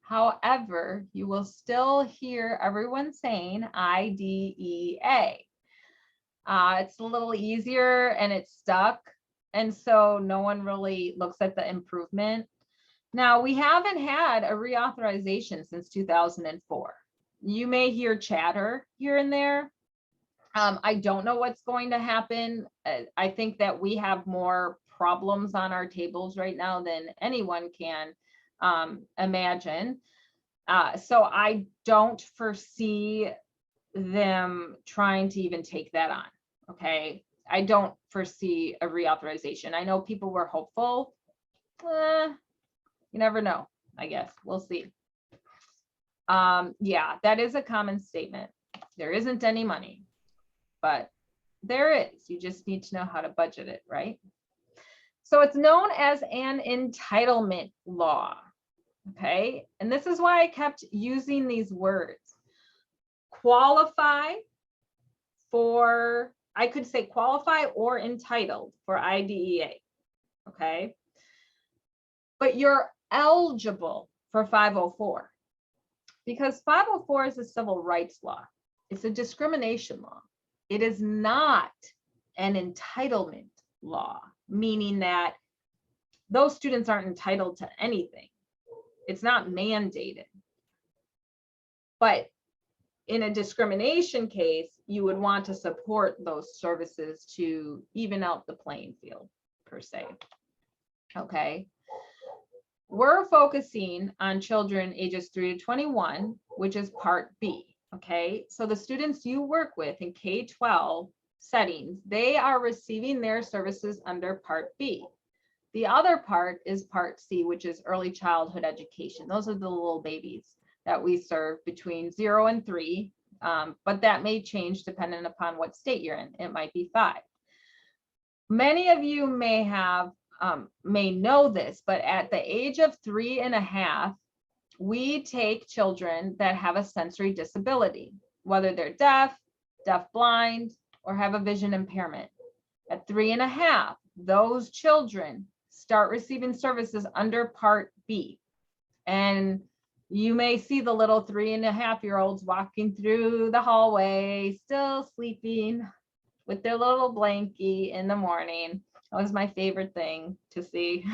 However, you will still hear everyone saying IDEA. It's a little easier and it's stuck. And so no one really looks at the improvement. Now, we haven't had a reauthorization since 2004. You may hear chatter here and there. I don't know what's going to happen. I think that we have more problems on our tables right now than anyone can imagine. So I don't foresee them trying to even take that on. Okay. I don't foresee a reauthorization. I know people were hopeful. You never know, I guess. We'll see. Yeah, that is a common statement. There isn't any money, but there is. You just need to know how to budget it, right? So it's known as an entitlement law. Okay. And this is why I kept using these words. Qualify for, I could say qualify or entitled for IDEA. Okay. But you're eligible for 504 because 504 is a civil rights law. It's a discrimination law. It is not an entitlement law, meaning that those students aren't entitled to anything. It's not mandated. But in a discrimination case, you would want to support those services to even out the playing field, per se. Okay. We're focusing on children ages 3 to 21, which is part B. Okay. So the students you work with in K-12 settings, they are receiving their services under part B. The other part is part C, which is early childhood education. Those are the little babies that we serve between 0 and 3, but that may change depending upon what state you're in. It might be 5. Many of you may know this, but at the age of 3.5, we take children that have a sensory disability, whether they're deaf, deaf-blind, or have a vision impairment. At 3.5, those children start receiving services under Part B. And you may see the little 3.5-year-olds walking through the hallway, still sleeping with their little blankie in the morning. That was my favorite thing to see.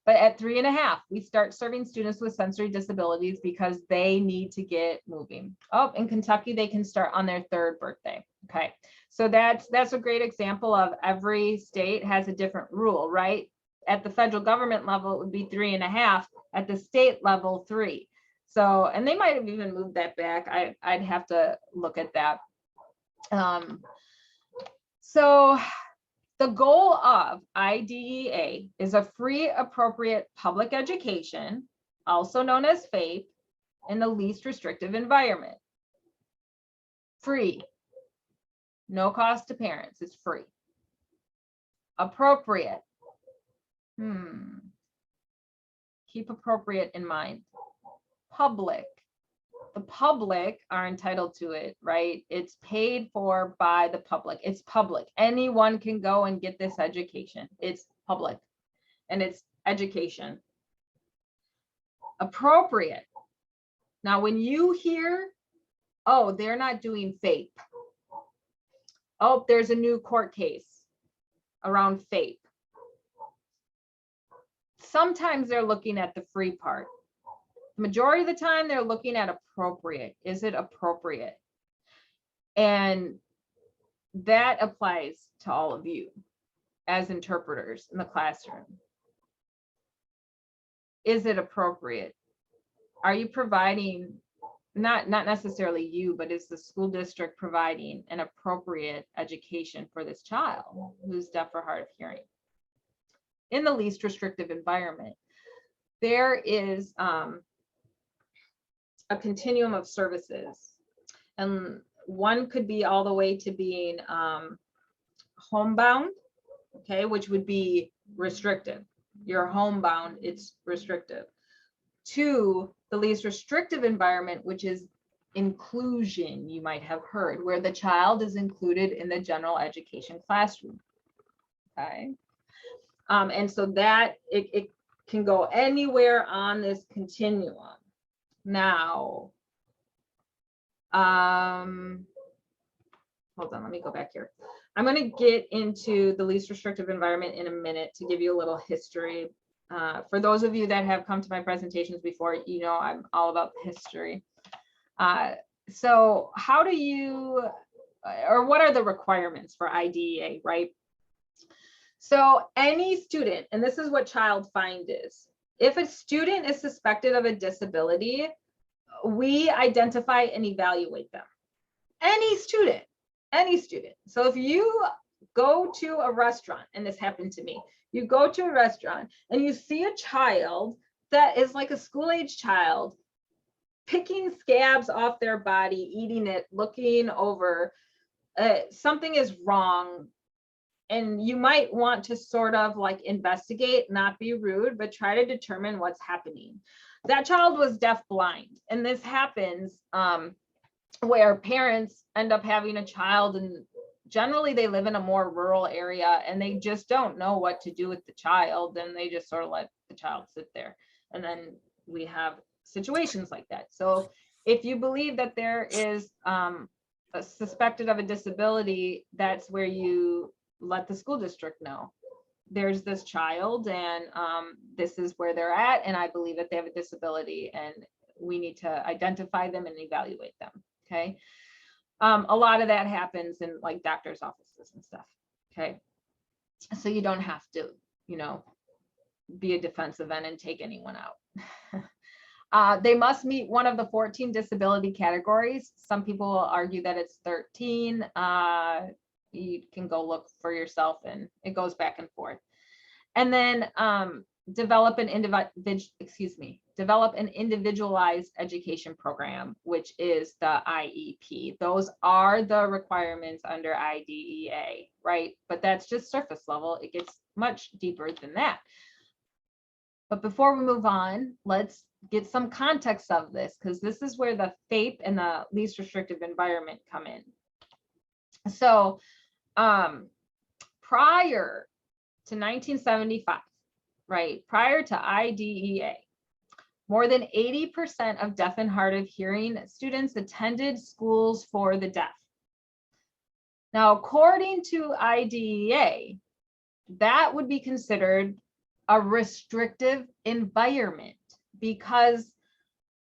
But at 3.5, we start serving students with sensory disabilities because they need to get moving. Oh, in Kentucky, they can start on their 3rd birthday. Okay, so that's a great example of every state has a different rule, right? At the federal government level, it would be 3.5. At the state level, 3. So, and they might have even moved that back. I'd have to look at that. So the goal of IDEA is a free, appropriate public education, also known as FAPE, in the least restrictive environment. Free. No cost to parents. It's free. Appropriate. Keep appropriate in mind. Public. The public are entitled to it, right? It's paid for by the public. It's public. Anyone can go and get this education. It's public and it's education. Appropriate. Now, when you hear, oh, they're not doing FAPE. Oh, there's a new court case around FAPE. Sometimes they're looking at the free part. Majority of the time, they're looking at appropriate. Is it appropriate? And that applies to all of you as interpreters in the classroom. Is it appropriate? Are you providing, not necessarily you, but is the school district providing an appropriate education for this child who's deaf or hard of hearing? In the least restrictive environment, there is a continuum of services, and one could be all the way to being homebound, okay, which would be restrictive. You're homebound, it's restrictive. To the least restrictive environment, which is inclusion, you might have heard, where the child is included in the general education classroom. Okay, and so that it can go anywhere on this continuum. Now, hold on, let me go back here. I'm going to get into the least restrictive environment in a minute to give you a little history. For those of you that have come to my presentations before, you know I'm all about the history. So how do you, or what are the requirements for IDEA, right? So any student, and this is what child find is, if a student is suspected of a disability, we identify and evaluate them. Any student, any student. So if you go to a restaurant, and this happened to me, you go to a restaurant and you see a child that is like a school-age child picking scabs off their body, eating it, looking over, something is wrong. And you might want to sort of like investigate, not be rude, but try to determine what's happening. That child was deaf-blind, and this happens where parents end up having a child, and generally they live in a more rural area and they just don't know what to do with the child, and they just sort of let the child sit there. And then we have situations like that. So if you believe that there is suspected of a disability, that's where you let the school district know there's this child, and this is where they're at, and I believe that they have a disability, and we need to identify them and evaluate them. Okay. A lot of that happens in like doctor's offices and stuff. Okay. So you don't have to, you know, be a defensive end and take anyone out. They must meet one of the 14 disability categories. Some people will argue that it's 13. You can go look for yourself, and it goes back and forth. And then develop an individualized education program, which is the IEP. Those are the requirements under IDEA, right? But that's just surface level. It gets much deeper than that. But before we move on, let's get some context of this, because this is where the FAPE and the least restrictive environment come in. So prior to 1975, right, prior to IDEA, more than 80% of deaf and hard of hearing students attended schools for the deaf. Now, according to IDEA, that would be considered a restrictive environment, because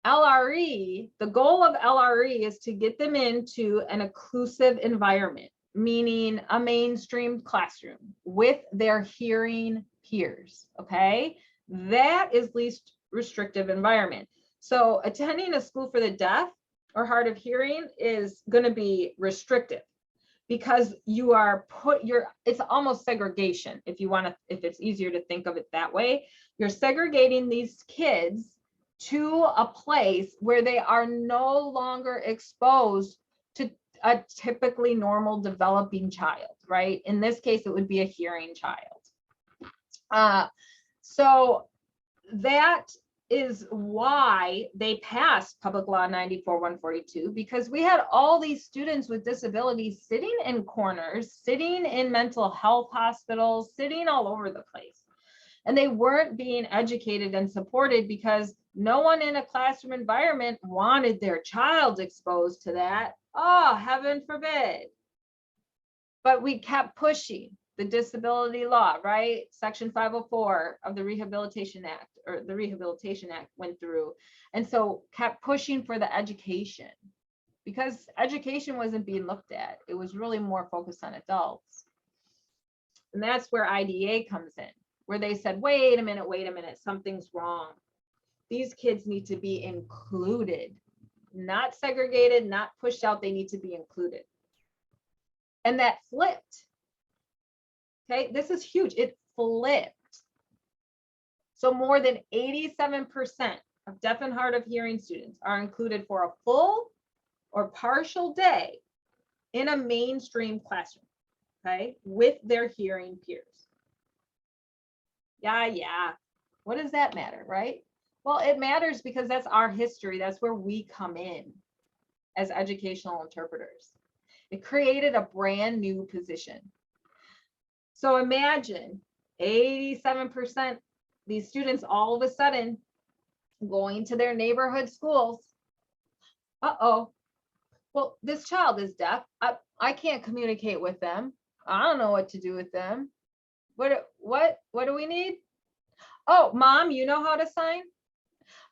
LRE, the goal of LRE is to get them into an inclusive environment, meaning a mainstream classroom with their hearing peers. Okay, that is least restrictive environment. So attending a school for the deaf or hard of hearing is going to be restrictive, because you are it's almost segregation. If you want to, if it's easier to think of it that way, you're segregating these kids to a place where they are no longer exposed to a typically normal developing child, right? In this case, it would be a hearing child. So that is why they passed Public Law 94-142, because we had all these students with disabilities sitting in corners, sitting in mental health hospitals, sitting all over the place. And they weren't being educated and supported because no one in a classroom environment wanted their child exposed to that. Oh, heaven forbid. But we kept pushing the disability law, right? Section 504 of the Rehabilitation Act, or the Rehabilitation Act went through. And so kept pushing for the education, because education wasn't being looked at. It was really more focused on adults. And that's where IDEA comes in, where they said, wait a minute, something's wrong. These kids need to be included, not segregated, not pushed out. They need to be included. And that flipped. Okay, this is huge. It flipped. So more than 87% of deaf and hard of hearing students are included for a full or partial day in a mainstream classroom, okay, with their hearing peers. Yeah. What does that matter, right? Well, it matters because that's our history. That's where we come in as educational interpreters. It created a brand new position. So imagine 87%, these students all of a sudden going to their neighborhood schools. Uh-oh, well, this child is deaf. I can't communicate with them. I don't know what to do with them. What do we need? Oh, mom, you know how to sign?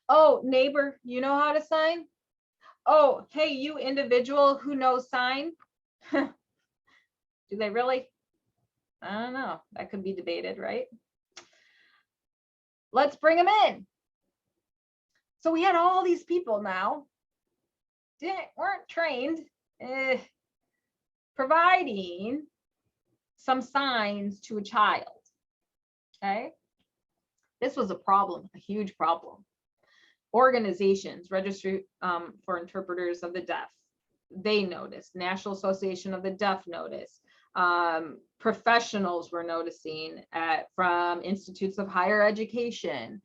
Oh, neighbor, you know how to sign? Oh, hey, you individual who knows sign? Do they really? I don't know. That could be debated, right? Let's bring them in. So we had all these people now, weren't trained, providing some signs to a child. Okay. This was a problem, a huge problem. Organizations, Registry for Interpreters of the Deaf, they noticed. National Association of the Deaf noticed. Professionals were noticing from institutes of higher education.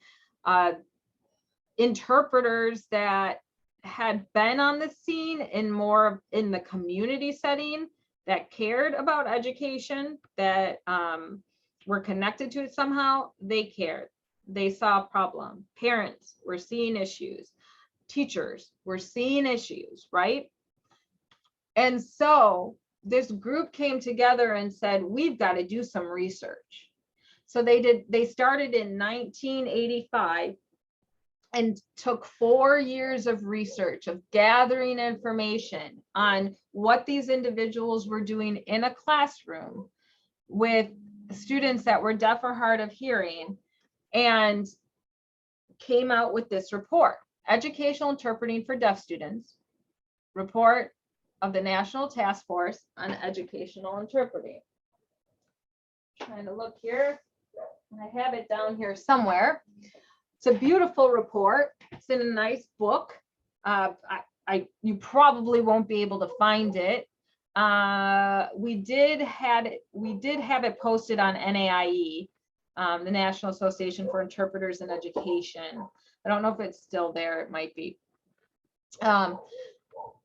Interpreters that had been on the scene in more in the community setting, that cared about education, that were connected to it somehow, they cared. They saw a problem. Parents were seeing issues. Teachers were seeing issues, right? And so this group came together and said, we've got to do some research. So they started in 1985 and took 4 years of research, of gathering information on what these individuals were doing in a classroom with students that were deaf or hard of hearing, and came out with this report, Educational Interpreting for Deaf Students, report of the National Task Force on Educational Interpreting. Trying to look here. I have it down here somewhere. It's a beautiful report. It's in a nice book. You probably won't be able to find it. We did have it posted on NAIE, the National Association for Interpreters in Education. I don't know if it's still there. It might be.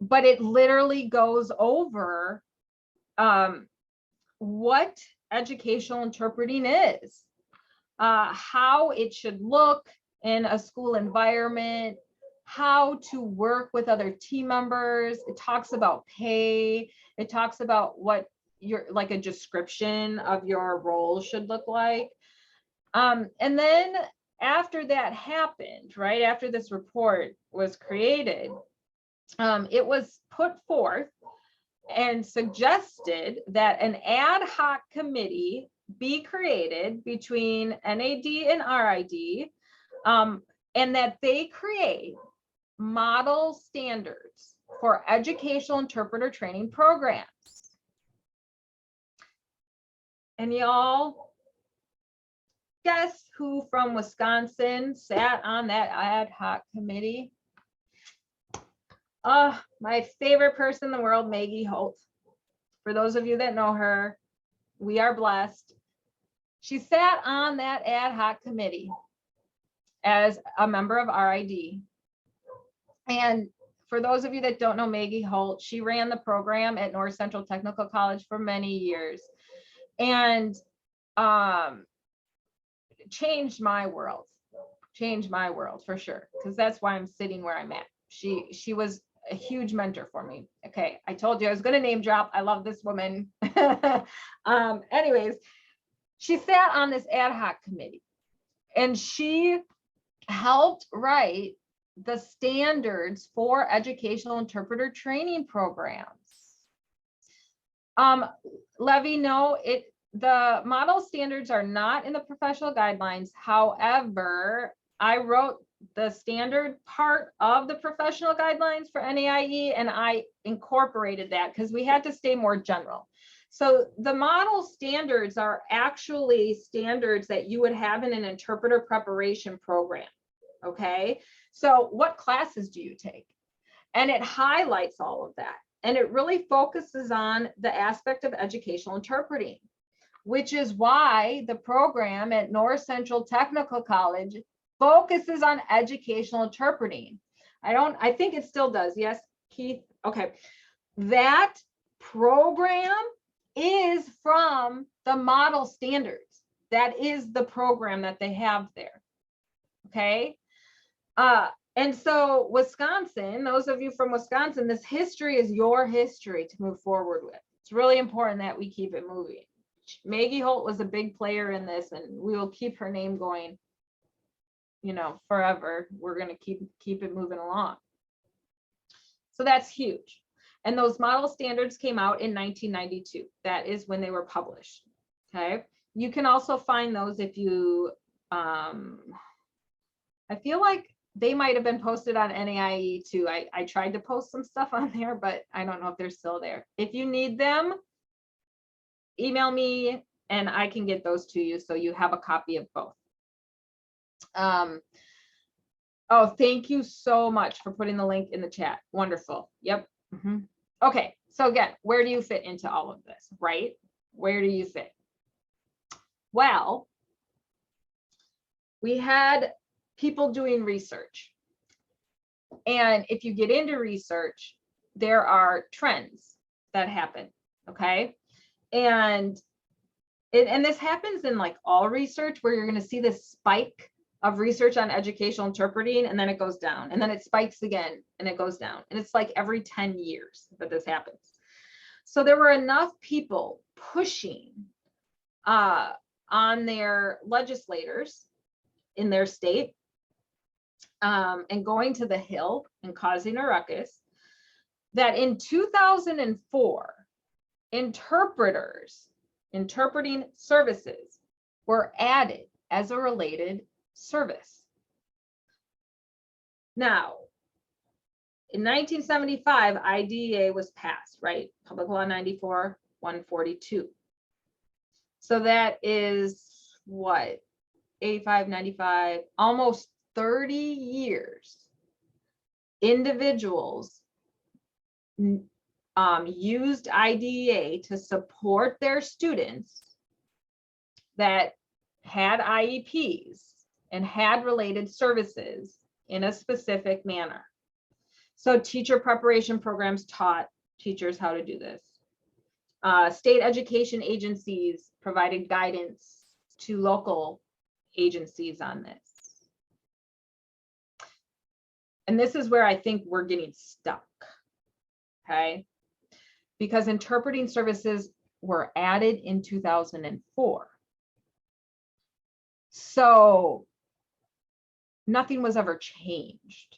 But it literally goes over what educational interpreting is, how it should look in a school environment, how to work with other team members. It talks about pay. It talks about what like a description of your role should look like. And then after that happened, right after this report was created, it was put forth and suggested that an ad hoc committee be created between NAD and RID, and that they create model standards for educational interpreter training programs. And y'all, guess who from Wisconsin sat on that ad hoc committee? My favorite person in the world, Maggie Holt. For those of you that know her, we are blessed. She sat on that ad hoc committee as a member of RID. And for those of you that don't know Maggie Holt, she ran the program at North Central Technical College for many years, and changed my world for sure, because that's why I'm sitting where I'm at. She was a huge mentor for me. Okay, I told you I was going to name drop. I love this woman. Anyways, she sat on this ad hoc committee, and she helped write the standards for educational interpreter training programs. Levy, no, the model standards are not in the professional guidelines. However, I wrote the standard part of the professional guidelines for NAIE, and I incorporated that because we had to stay more general. So the model standards are actually standards that you would have in an interpreter preparation program. Okay, so what classes do you take? And it highlights all of that. And it really focuses on the aspect of educational interpreting, which is why the program at North Central Technical College focuses on educational interpreting. I think it still does. Yes, Keith? Okay. That program is from the model standards. That is the program that they have there. Okay. And so Wisconsin, those of you from Wisconsin, this history is your history to move forward with. It's really important that we keep it moving. Maggie Holt was a big player in this, and we will keep her name going forever. We're going to keep it moving along. So that's huge. And those model standards came out in 1992. That is when they were published. Okay. You can also find those if you, I feel like they might have been posted on NAIE too. I tried to post some stuff on there, but I don't know if they're still there. If you need them, email me and I can get those to you so you have a copy of both. Oh, thank you so much for putting the link in the chat. Wonderful. Yep. Okay, so again, where do you fit into all of this, right? Where do you fit? Well, we had people doing research. And if you get into research, there are trends that happen, okay? And this happens in like all research, where you're going to see this spike of research on educational interpreting, and then it goes down, and then it spikes again, and it goes down. And it's like every 10 years that this happens. So there were enough people pushing on their legislators in their state and going to the Hill and causing a ruckus that in 2004, interpreting services were added as a related service. Now, in 1975, IDEA was passed, right? Public Law 94-142. So that is what, 85, 95, almost 30 years. Individuals used IDEA to support their students that had IEPs and had related services in a specific manner. So teacher preparation programs taught teachers how to do this. State education agencies provided guidance to local agencies on this. And this is where I think we're getting stuck, okay? Because interpreting services were added in 2004. So nothing was ever changed.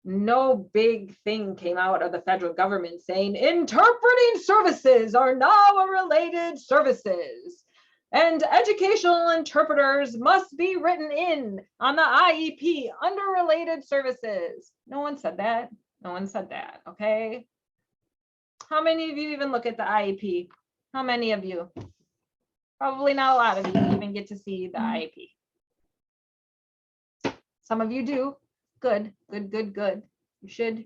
No big thing came out of the federal government saying interpreting services are now related services and educational interpreters must be written in on the IEP under related services. No one said that. No one said that, okay? How many of you even look at the IEP? How many of you? Probably not a lot of you even get to see the IEP. Some of you do. Good, good, good, good. You should.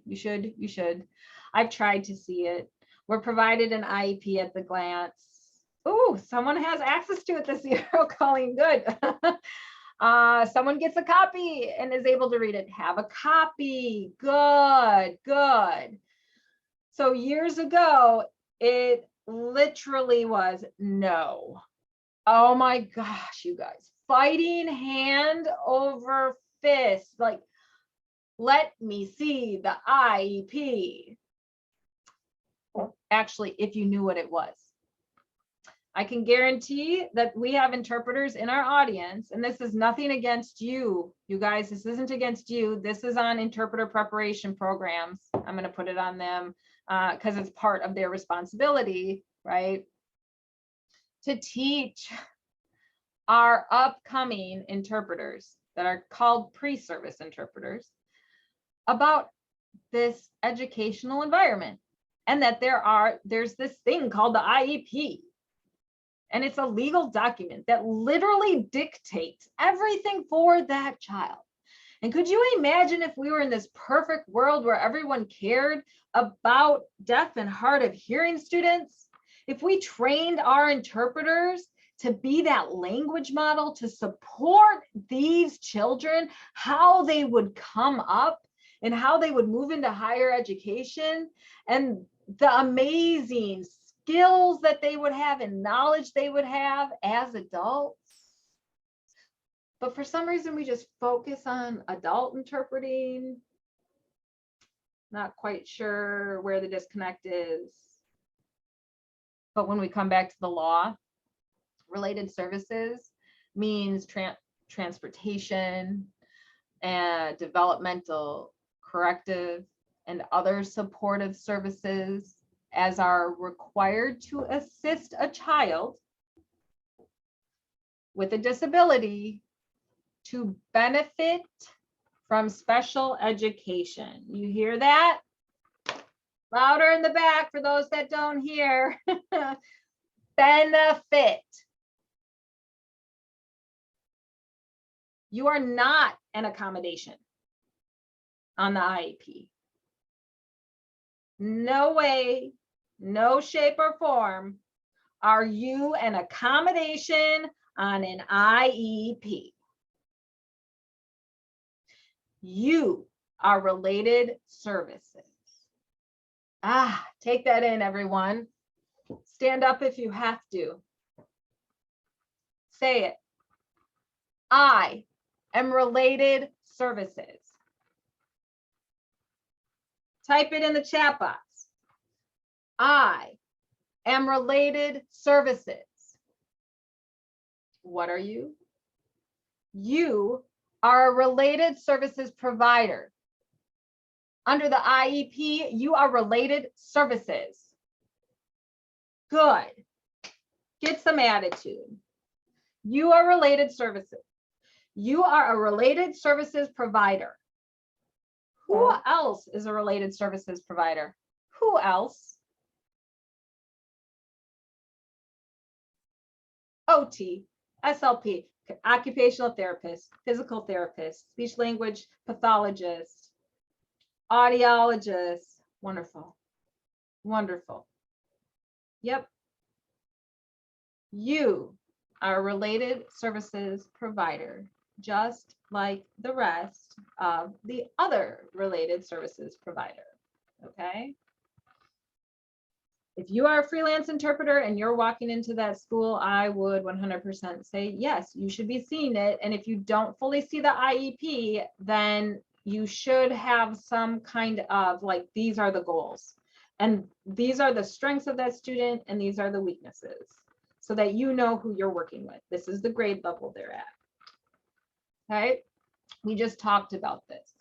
I've tried to see it. We're provided an IEP at the glance. Oh, someone has access to it this year. Colleen, good. Someone gets a copy and is able to read it. Have a copy. Good, good. So years ago, it literally was no. Oh my gosh, you guys. Fighting hand over fist. Like, let me see the IEP. Actually, if you knew what it was. I can guarantee that we have interpreters in our audience, and this is nothing against you, you guys. This isn't against you. This is on interpreter preparation programs. I'm going to put it on them because it's part of their responsibility, right? To teach our upcoming interpreters that are called pre-service interpreters about this educational environment, and that there's this thing called the IEP. And it's a legal document that literally dictates everything for that child. And could you imagine if we were in this perfect world where everyone cared about deaf and hard of hearing students? If we trained our interpreters to be that language model to support these children, how they would come up and how they would move into higher education, and the amazing skills that they would have and knowledge they would have as adults. But for some reason, we just focus on adult interpreting. Not quite sure where the disconnect is. But when we come back to the law, related services means transportation, and developmental, corrective, and other supportive services as are required to assist a child with a disability to benefit from special education. You hear that? Louder in the back for those that don't hear. Benefit. You are not an accommodation on the IEP. No way, no shape or form are you an accommodation on an IEP. You are related services. Take that in, everyone. Stand up if you have to. Say it. I am related services. Type it in the chat box. I am related services. What are you? You are a related services provider. Under the IEP, you are related services. Good. Get some attitude. You are related services. You are a related services provider. Who else is a related services provider? Who else? OT, SLP, occupational therapist, physical therapist, speech language pathologist, audiologist. Wonderful. Wonderful. Yep. You are a related services provider, just like the rest of the other related services provider. Okay. If you are a freelance interpreter and you're walking into that school, I would 100% say, yes, you should be seeing it. And if you don't fully see the IEP, then you should have some kind of like, these are the goals. And these are the strengths of that student, and these are the weaknesses, so that you know who you're working with. This is the grade level they're at. Okay, we just talked about this.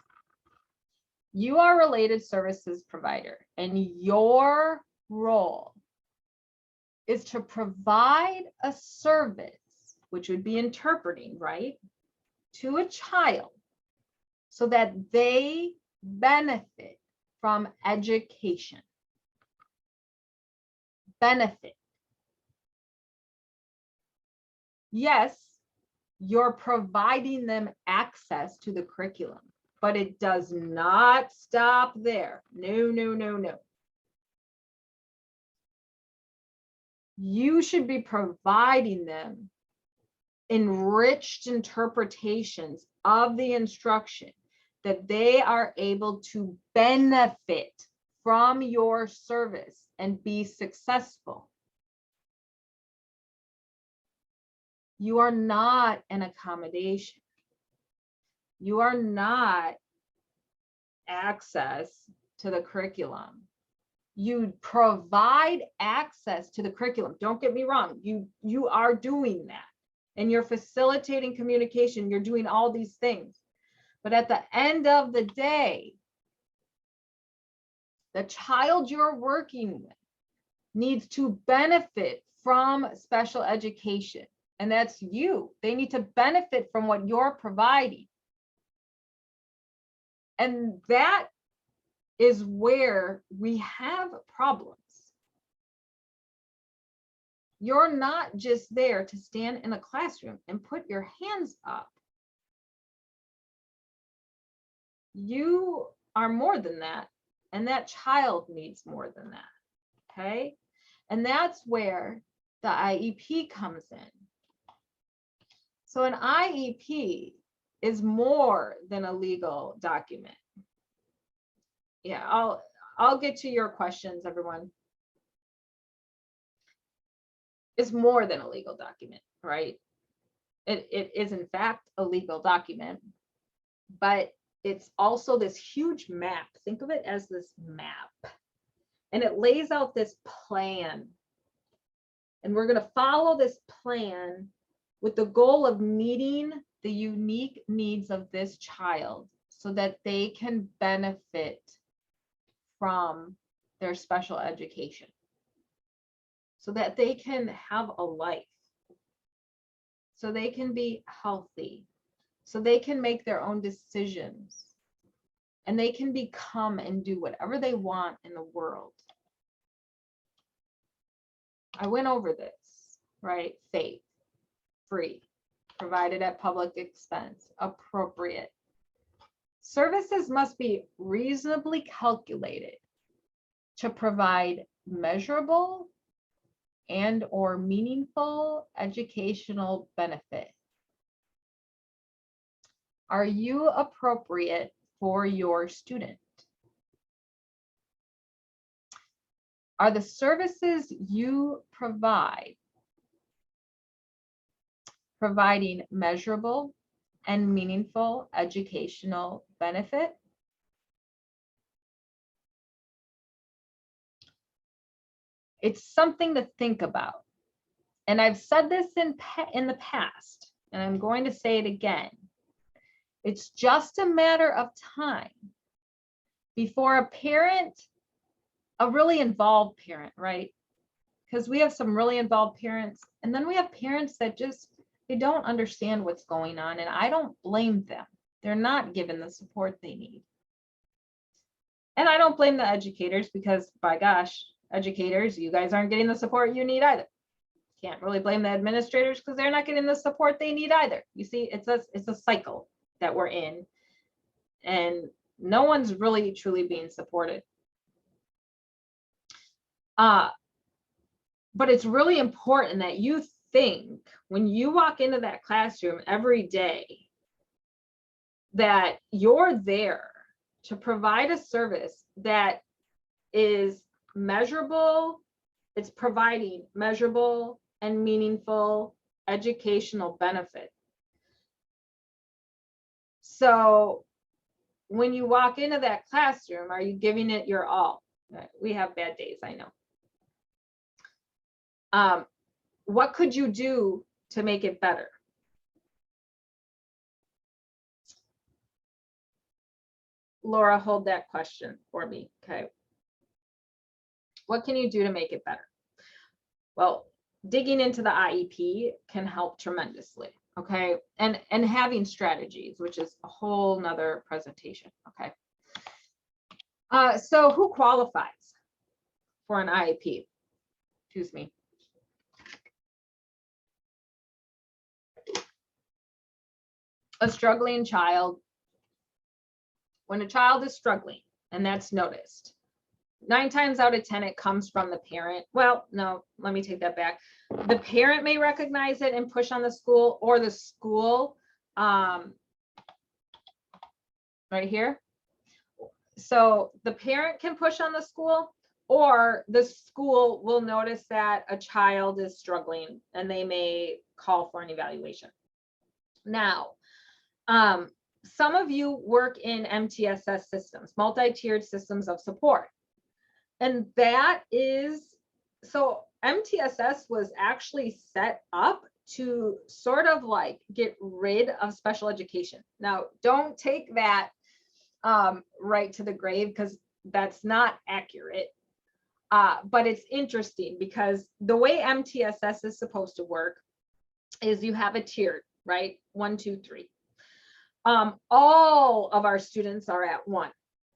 You are a related services provider, and your role is to provide a service, which would be interpreting, right, to a child so that they benefit from education. Benefit. Yes, you're providing them access to the curriculum, but it does not stop there. No, no, no, no. You should be providing them enriched interpretations of the instruction that they are able to benefit from your service and be successful. You are not an accommodation. You are not access to the curriculum. You provide access to the curriculum. Don't get me wrong. You are doing that, and you're facilitating communication. You're doing all these things. But at the end of the day, the child you're working with needs to benefit from special education. And that's you. They need to benefit from what you're providing. And that is where we have problems. You're not just there to stand in a classroom and put your hands up. You are more than that, and that child needs more than that, okay? And that's where the IEP comes in. So an IEP is more than a legal document. Yeah, I'll get to your questions, everyone. It's more than a legal document, right? It is in fact a legal document, but it's also this huge map. Think of it as this map, and it lays out this plan. And we're going to follow this plan with the goal of meeting the unique needs of this child so that they can benefit from their special education, so that they can have a life, so they can be healthy, so they can make their own decisions, and they can become and do whatever they want in the world. I went over this, right? Safe, free, provided at public expense, appropriate. Services must be reasonably calculated to provide measurable and or meaningful educational benefit. Are you appropriate for your student? Are the services you provide providing measurable and meaningful educational benefit? It's something to think about. And I've said this in the past, and I'm going to say it again. It's just a matter of time before a parent, a really involved parent, right? Because we have some really involved parents, and then we have parents that just, they don't understand what's going on, and I don't blame them. They're not given the support they need. And I don't blame the educators, because by gosh, educators, you guys aren't getting the support you need either. Can't really blame the administrators because they're not getting the support they need either. You see, it's a cycle that we're in, and no one's really truly being supported. But it's really important that you think when you walk into that classroom every day that you're there to provide a service that is measurable. It's providing measurable and meaningful educational benefit. So when you walk into that classroom, are you giving it your all? We have bad days, I know. What could you do to make it better? Laura, hold that question for me, okay? What can you do to make it better? Well, digging into the IEP can help tremendously, okay? And having strategies, which is a whole nother presentation, okay? So who qualifies for an IEP? Excuse me. A struggling child. When a child is struggling, and that's noticed, 9 times out of 10, it comes from the parent. Well, no, let me take that back. The parent may recognize it and push on the school, or the school, right here. So the parent can push on the school, or the school will notice that a child is struggling and they may call for an evaluation. Now, some of you work in MTSS systems, multi-tiered systems of support. And that is, so MTSS was actually set up to sort of like get rid of special education. Now, don't take that right to the grave, because that's not accurate. But it's interesting because the way MTSS is supposed to work is you have a tiered, right? 1, 2, 3. All of our students are at 1,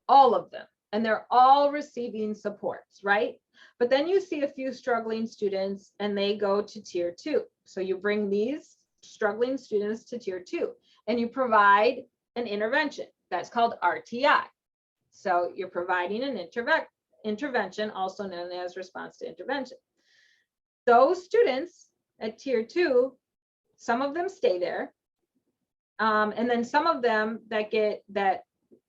all of them, and they're all receiving supports, right? But then you see a few struggling students and they go to tier 2. So you bring these struggling students to tier 2 and you provide an intervention that's called RTI. So you're providing an intervention, also known as response to intervention. Those students at tier 2, some of them stay there. And then some of them that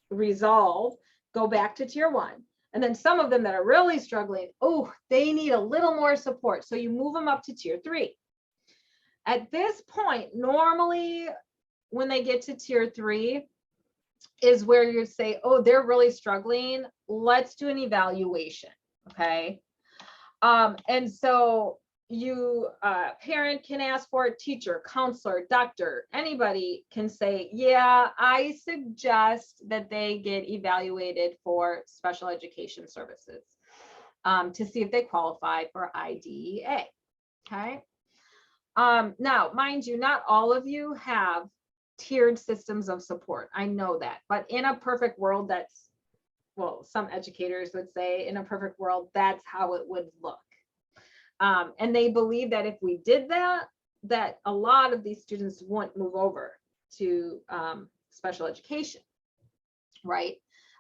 resolve go back to tier 1. And then some of them that are really struggling, oh, they need a little more support. So you move them up to tier 3. At this point, normally when they get to tier 3 is where you say, oh, they're really struggling. Let's do an evaluation, okay? And so parent can ask for it, teacher, counselor, doctor, anybody can say, yeah, I suggest that they get evaluated for special education services to see if they qualify for IDEA. Okay. Now, mind you, not all of you have tiered systems of support. I know that, but in a perfect world, that's, well, some educators would say in a perfect world, that's how it would look. And they believe that if we did that, that a lot of these students wouldn't move over to special education, right?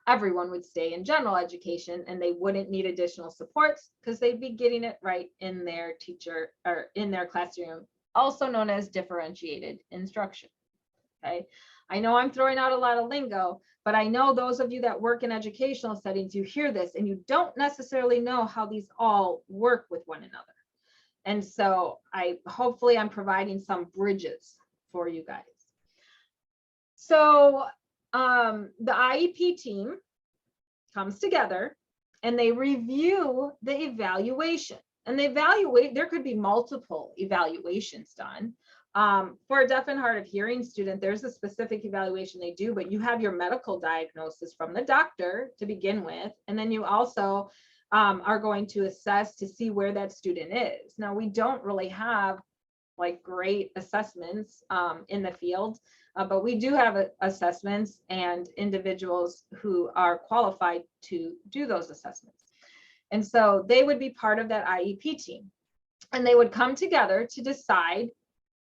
Everyone would stay in general education and they wouldn't need additional supports because they'd be getting it right in their teacher or in their classroom, also known as differentiated instruction. Okay. I know I'm throwing out a lot of lingo, but I know those of you that work in educational settings, you hear this and you don't necessarily know how these all work with one another. And so hopefully I'm providing some bridges for you guys. So the IEP team comes together and they review the evaluation, and they evaluate. There could be multiple evaluations done. For a deaf and hard of hearing student, there's a specific evaluation they do, but you have your medical diagnosis from the doctor to begin with. And then you also are going to assess to see where that student is. Now, we don't really have like great assessments in the field, but we do have assessments and individuals who are qualified to do those assessments. And so they would be part of that IEP team, and they would come together to decide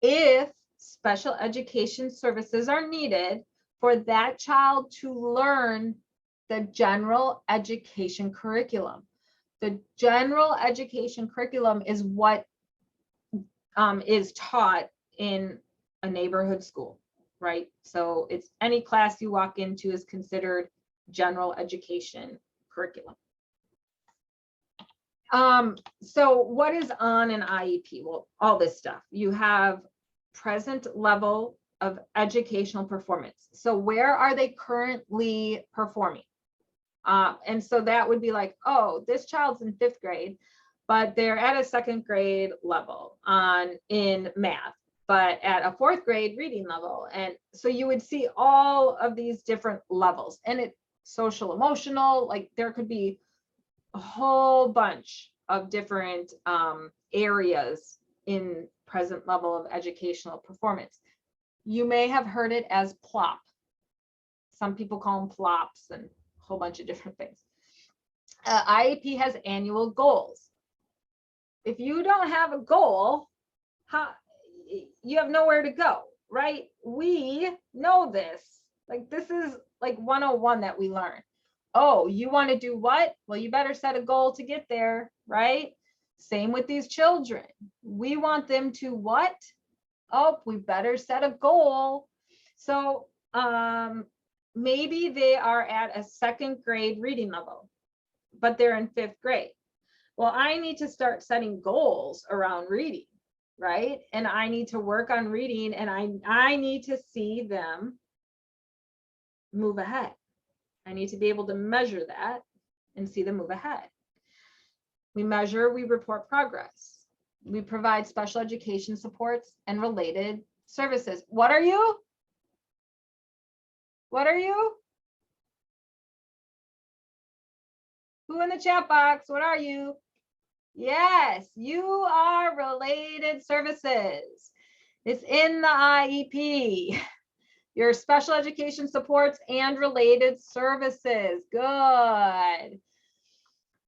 if special education services are needed for that child to learn the general education curriculum. The general education curriculum is what is taught in a neighborhood school, right? So it's any class you walk into is considered general education curriculum. So what is on an IEP? Well, all this stuff. You have present level of educational performance. So where are they currently performing? And so that would be like, oh, this child's in 5th grade, but they're at a 2nd grade level in math, but at a 4th grade reading level. And so you would see all of these different levels, and it's social emotional, like there could be a whole bunch of different areas in present level of educational performance. You may have heard it as PLOP. Some people call them PLOPs and a whole bunch of different things. IEP has annual goals. If you don't have a goal, you have nowhere to go, right? We know this. Like this is like 101 that we learn. Oh, you want to do what? Well, you better set a goal to get there, right? Same with these children. We want them to what? Oh, we better set a goal. So maybe they are at a 2nd grade reading level, but they're in 5th grade. Well, I need to start setting goals around reading, right? And I need to work on reading, and I need to see them move ahead. I need to be able to measure that and see them move ahead. We measure, we report progress. We provide special education supports and related services. What are you? What are you? Who in the chat box? What are you? Yes, you are related services. It's in the IEP. Your special education supports and related services. Good.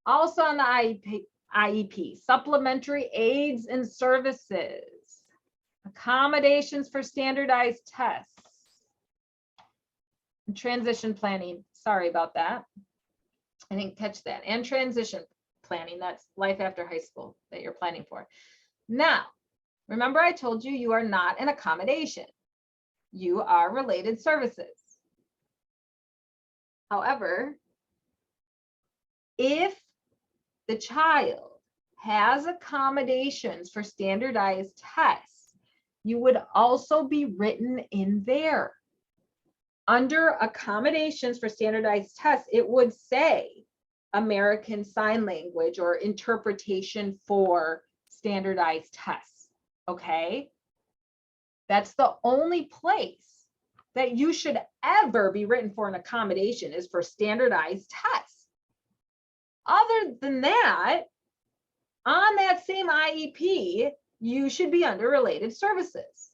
Also on the IEP, supplementary aids and services, accommodations for standardized tests, and transition planning. Sorry about that. I didn't catch that. And transition planning, that's life after high school that you're planning for. Now, remember I told you you are not an accommodation. You are related services. However, if the child has accommodations for standardized tests, you would also be written in there. Under accommodations for standardized tests, it would say American Sign Language or interpretation for standardized tests, okay? That's the only place that you should ever be written for an accommodation is for standardized tests. Other than that, on that same IEP, you should be under related services.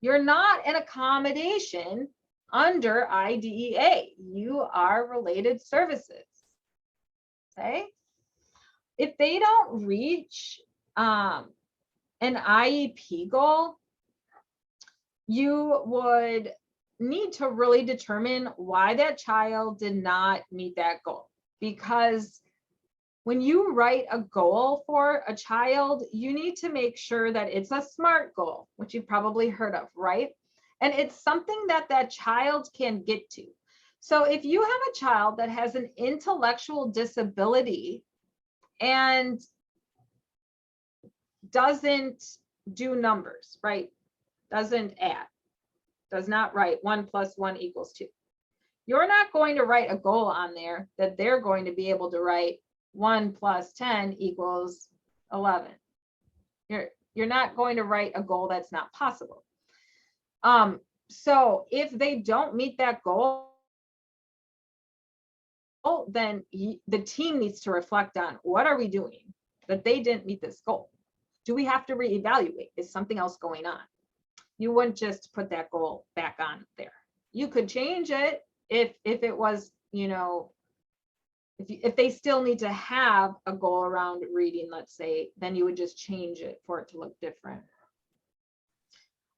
You're not an accommodation under IDEA. You are related services, okay? If they don't reach an IEP goal, you would need to really determine why that child did not meet that goal. Because when you write a goal for a child, you need to make sure that it's a SMART goal, which you've probably heard of, right? And it's something that that child can get to. So if you have a child that has an intellectual disability and doesn't do numbers, right? Doesn't add, does not write 1 + 1 = 2. You're not going to write a goal on there that they're going to be able to write 1 + 10 = 11. You're not going to write a goal that's not possible. So if they don't meet that goal, then the team needs to reflect on what are we doing that they didn't meet this goal. Do we have to reevaluate? Is something else going on? You wouldn't just put that goal back on there. You could change it if it was, you know, if they still need to have a goal around reading, let's say, then you would just change it for it to look different.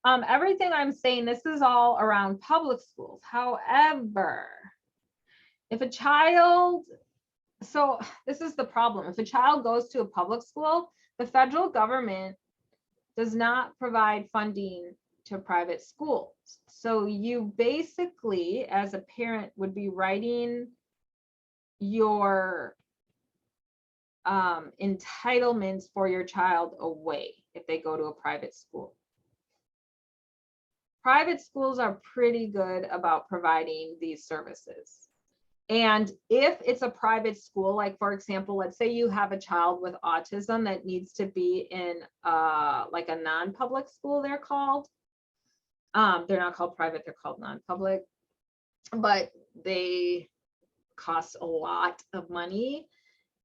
Everything I'm saying, this is all around public schools. However, if a child, so this is the problem. If a child goes to a public school, the federal government does not provide funding to private schools. So you basically, as a parent, would be writing your entitlements for your child away if they go to a private school. Private schools are pretty good about providing these services. And if it's a private school, like for example, let's say you have a child with autism that needs to be in like a non-public school, they're called. They're not called private, they're called non-public, but they cost a lot of money.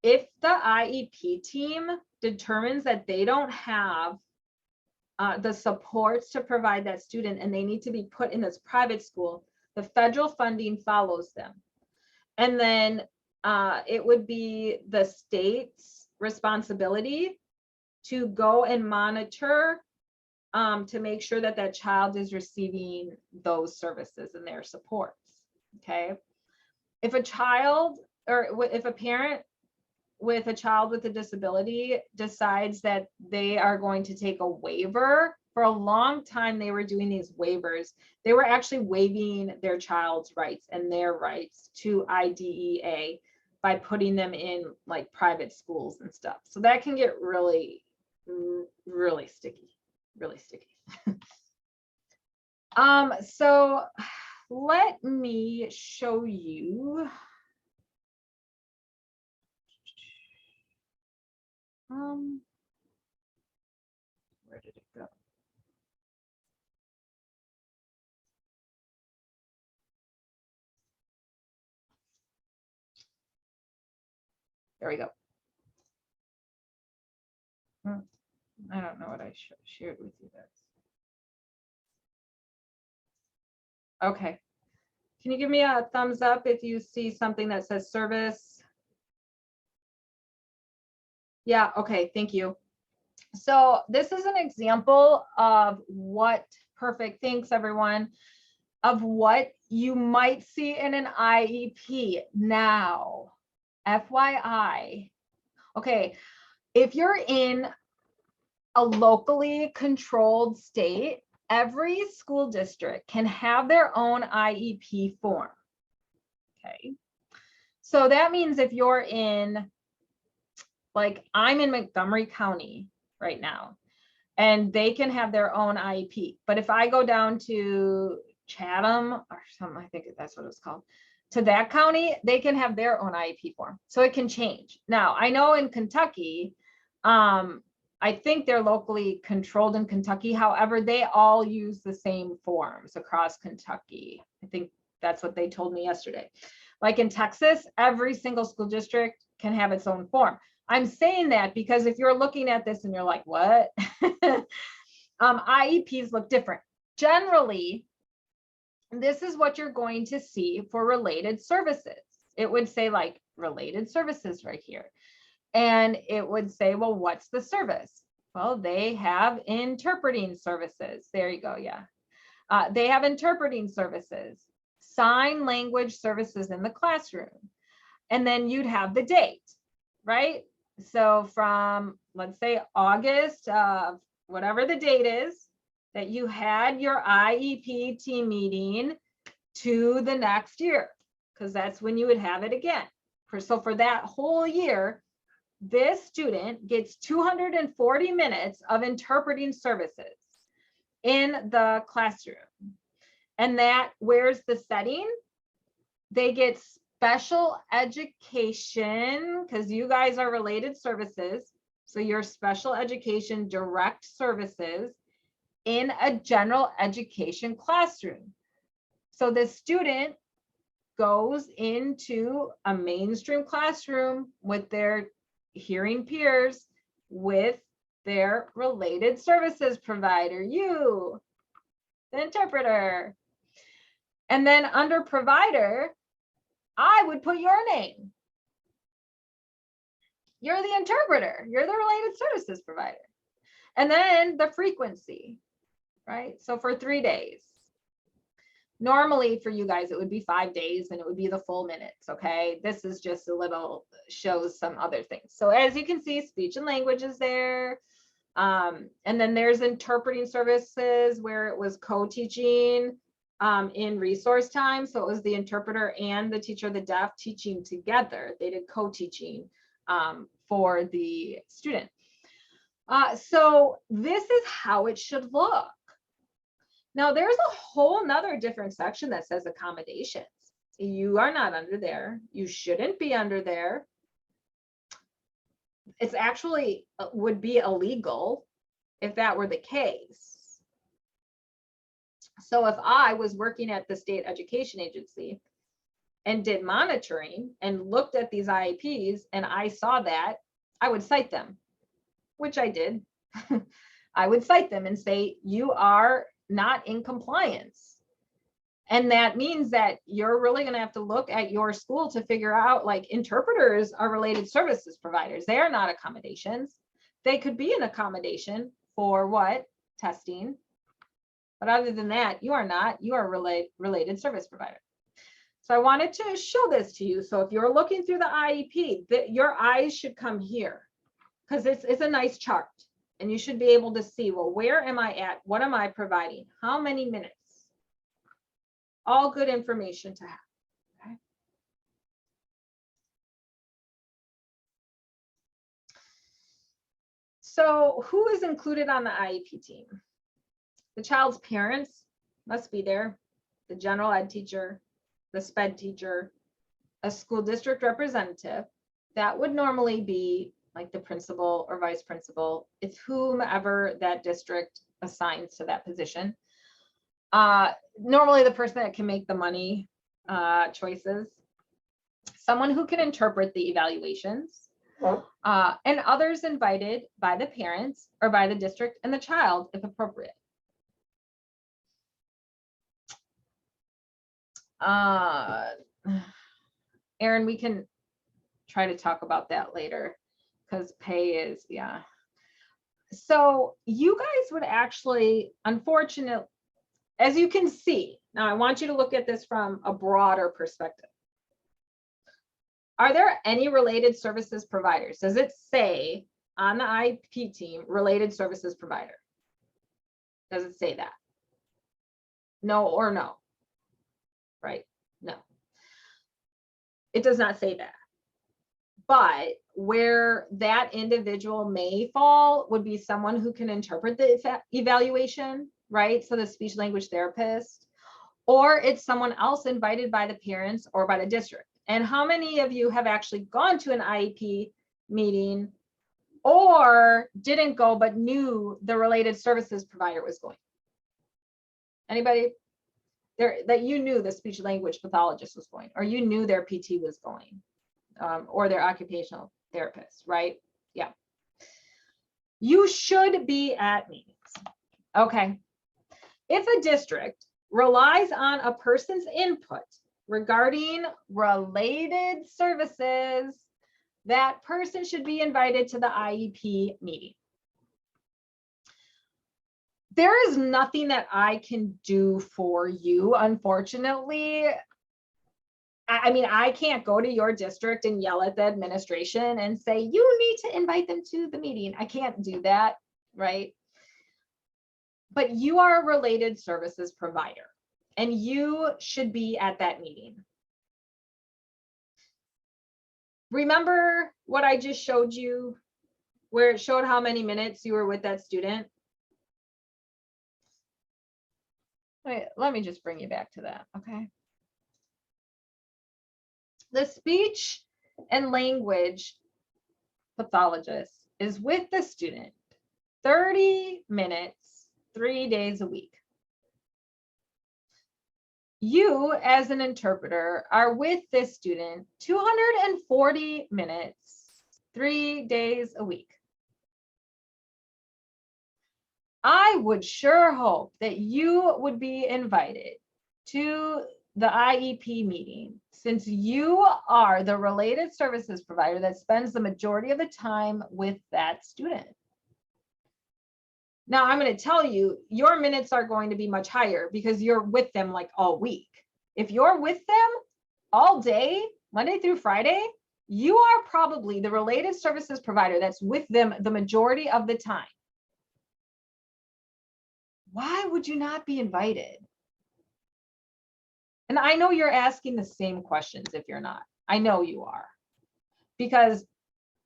If the IEP team determines that they don't have the supports to provide that student and they need to be put in this private school, the federal funding follows them. And then it would be the state's responsibility to go and monitor to make sure that that child is receiving those services and their supports, okay? If a child or if a parent with a child with a disability decides that they are going to take a waiver, for a long time they were doing these waivers. They were actually waiving their child's rights and their rights to IDEA by putting them in like private schools and stuff. So that can get really, really sticky, really sticky. So let me show you. Where did it go? There we go. I don't know what I shared with you guys. Okay. Can you give me a thumbs up if you see something that says service? Yeah, okay, thank you. So this is an example of what, perfect, thanks everyone, of what you might see in an IEP. Now, FYI, okay, if you're in a locally controlled state, every school district can have their own IEP form, okay? So that means if you're in, like I'm in Montgomery County right now, and they can have their own IEP. But if I go down to Chatham or something, I think that's what it's called, to that county, they can have their own IEP form. So it can change. Now, I know in Kentucky, I think they're locally controlled in Kentucky. However, they all use the same forms across Kentucky. I think that's what they told me yesterday. Like in Texas, every single school district can have its own form. I'm saying that because if you're looking at this and you're like, what? IEPs look different. Generally, this is what you're going to see for related services. It would say like related services right here. And it would say, well, what's the service? Well, they have interpreting services. There you go. Yeah. They have interpreting services, sign language services in the classroom. And then you'd have the date, right? So from, let's say, August of whatever the date is that you had your IEP team meeting to the next year, because that's when you would have it again. So for that whole year, this student gets 240 minutes of interpreting services in the classroom. And that, where's the setting? They get special education, because you guys are related services. So your special education direct services in a general education classroom. So the student goes into a mainstream classroom with their hearing peers, with their related services provider, you, the interpreter. And then under provider, I would put your name. You're the interpreter, you're the related services provider. And then the frequency, right? So for 3 days. Normally for you guys, it would be 5 days and it would be the full minutes, okay? This is just a little, shows some other things. So as you can see, speech and language is there. And then there's interpreting services where it was co-teaching in resource time. So it was the interpreter and the teacher of the deaf teaching together. They did co-teaching for the student. So this is how it should look. Now there's a whole nother different section that says accommodations. You are not under there. You shouldn't be under there. It's actually would be illegal if that were the case. So if I was working at the state education agency and did monitoring and looked at these IEPs and I saw that, I would cite them, which I did. I would cite them and say, you are not in compliance. And that means that you're really going to have to look at your school to figure out, like, interpreters are related services providers. They are not accommodations. They could be an accommodation for what? Testing. But other than that, you are not. You are related service provider. So I wanted to show this to you. So if you're looking through the IEP, your eyes should come here, because it's a nice chart. And you should be able to see, well, where am I at? What am I providing? How many minutes? All good information to have. Okay. So who is included on the IEP team? The child's parents must be there, the general ed teacher, the SPED teacher, a school district representative. That would normally be like the principal or vice principal. It's whomever that district assigns to that position. Normally the person that can make the money choices, someone who can interpret the evaluations, and others invited by the parents or by the district and the child if appropriate. Erin, we can try to talk about that later, because pay is, yeah. So you guys would actually, unfortunately, as you can see, now I want you to look at this from a broader perspective. Are there any related services providers? Does it say on the IEP team, related services provider? Does it say that? No or no? Right? No. It does not say that. But where that individual may fall would be someone who can interpret the evaluation, right? So the speech language therapist, or it's someone else invited by the parents or by the district. And how many of you have actually gone to an IEP meeting or didn't go but knew the related services provider was going? Anybody there that you knew the speech language pathologist was going, or you knew their PT was going, or their occupational therapist, right? Yeah. You should be at meetings. Okay. If a district relies on a person's input regarding related services, that person should be invited to the IEP meeting. There is nothing that I can do for you, unfortunately. I mean, I can't go to your district and yell at the administration and say, you need to invite them to the meeting. I can't do that, right? But you are a related services provider, and you should be at that meeting. Remember what I just showed you, where it showed how many minutes you were with that student? Wait, let me just bring you back to that, okay? The speech and language pathologist is with the student 30 minutes, 3 days a week. You, as an interpreter, are with this student 240 minutes, 3 days a week. I would sure hope that you would be invited to the IEP meeting, since you are the related services provider that spends the majority of the time with that student. Now, I'm going to tell you, your minutes are going to be much higher because you're with them like all week. If you're with them all day, Monday through Friday, you are probably the related services provider that's with them the majority of the time. Why would you not be invited? And I know you're asking the same questions if you're not. I know you are, because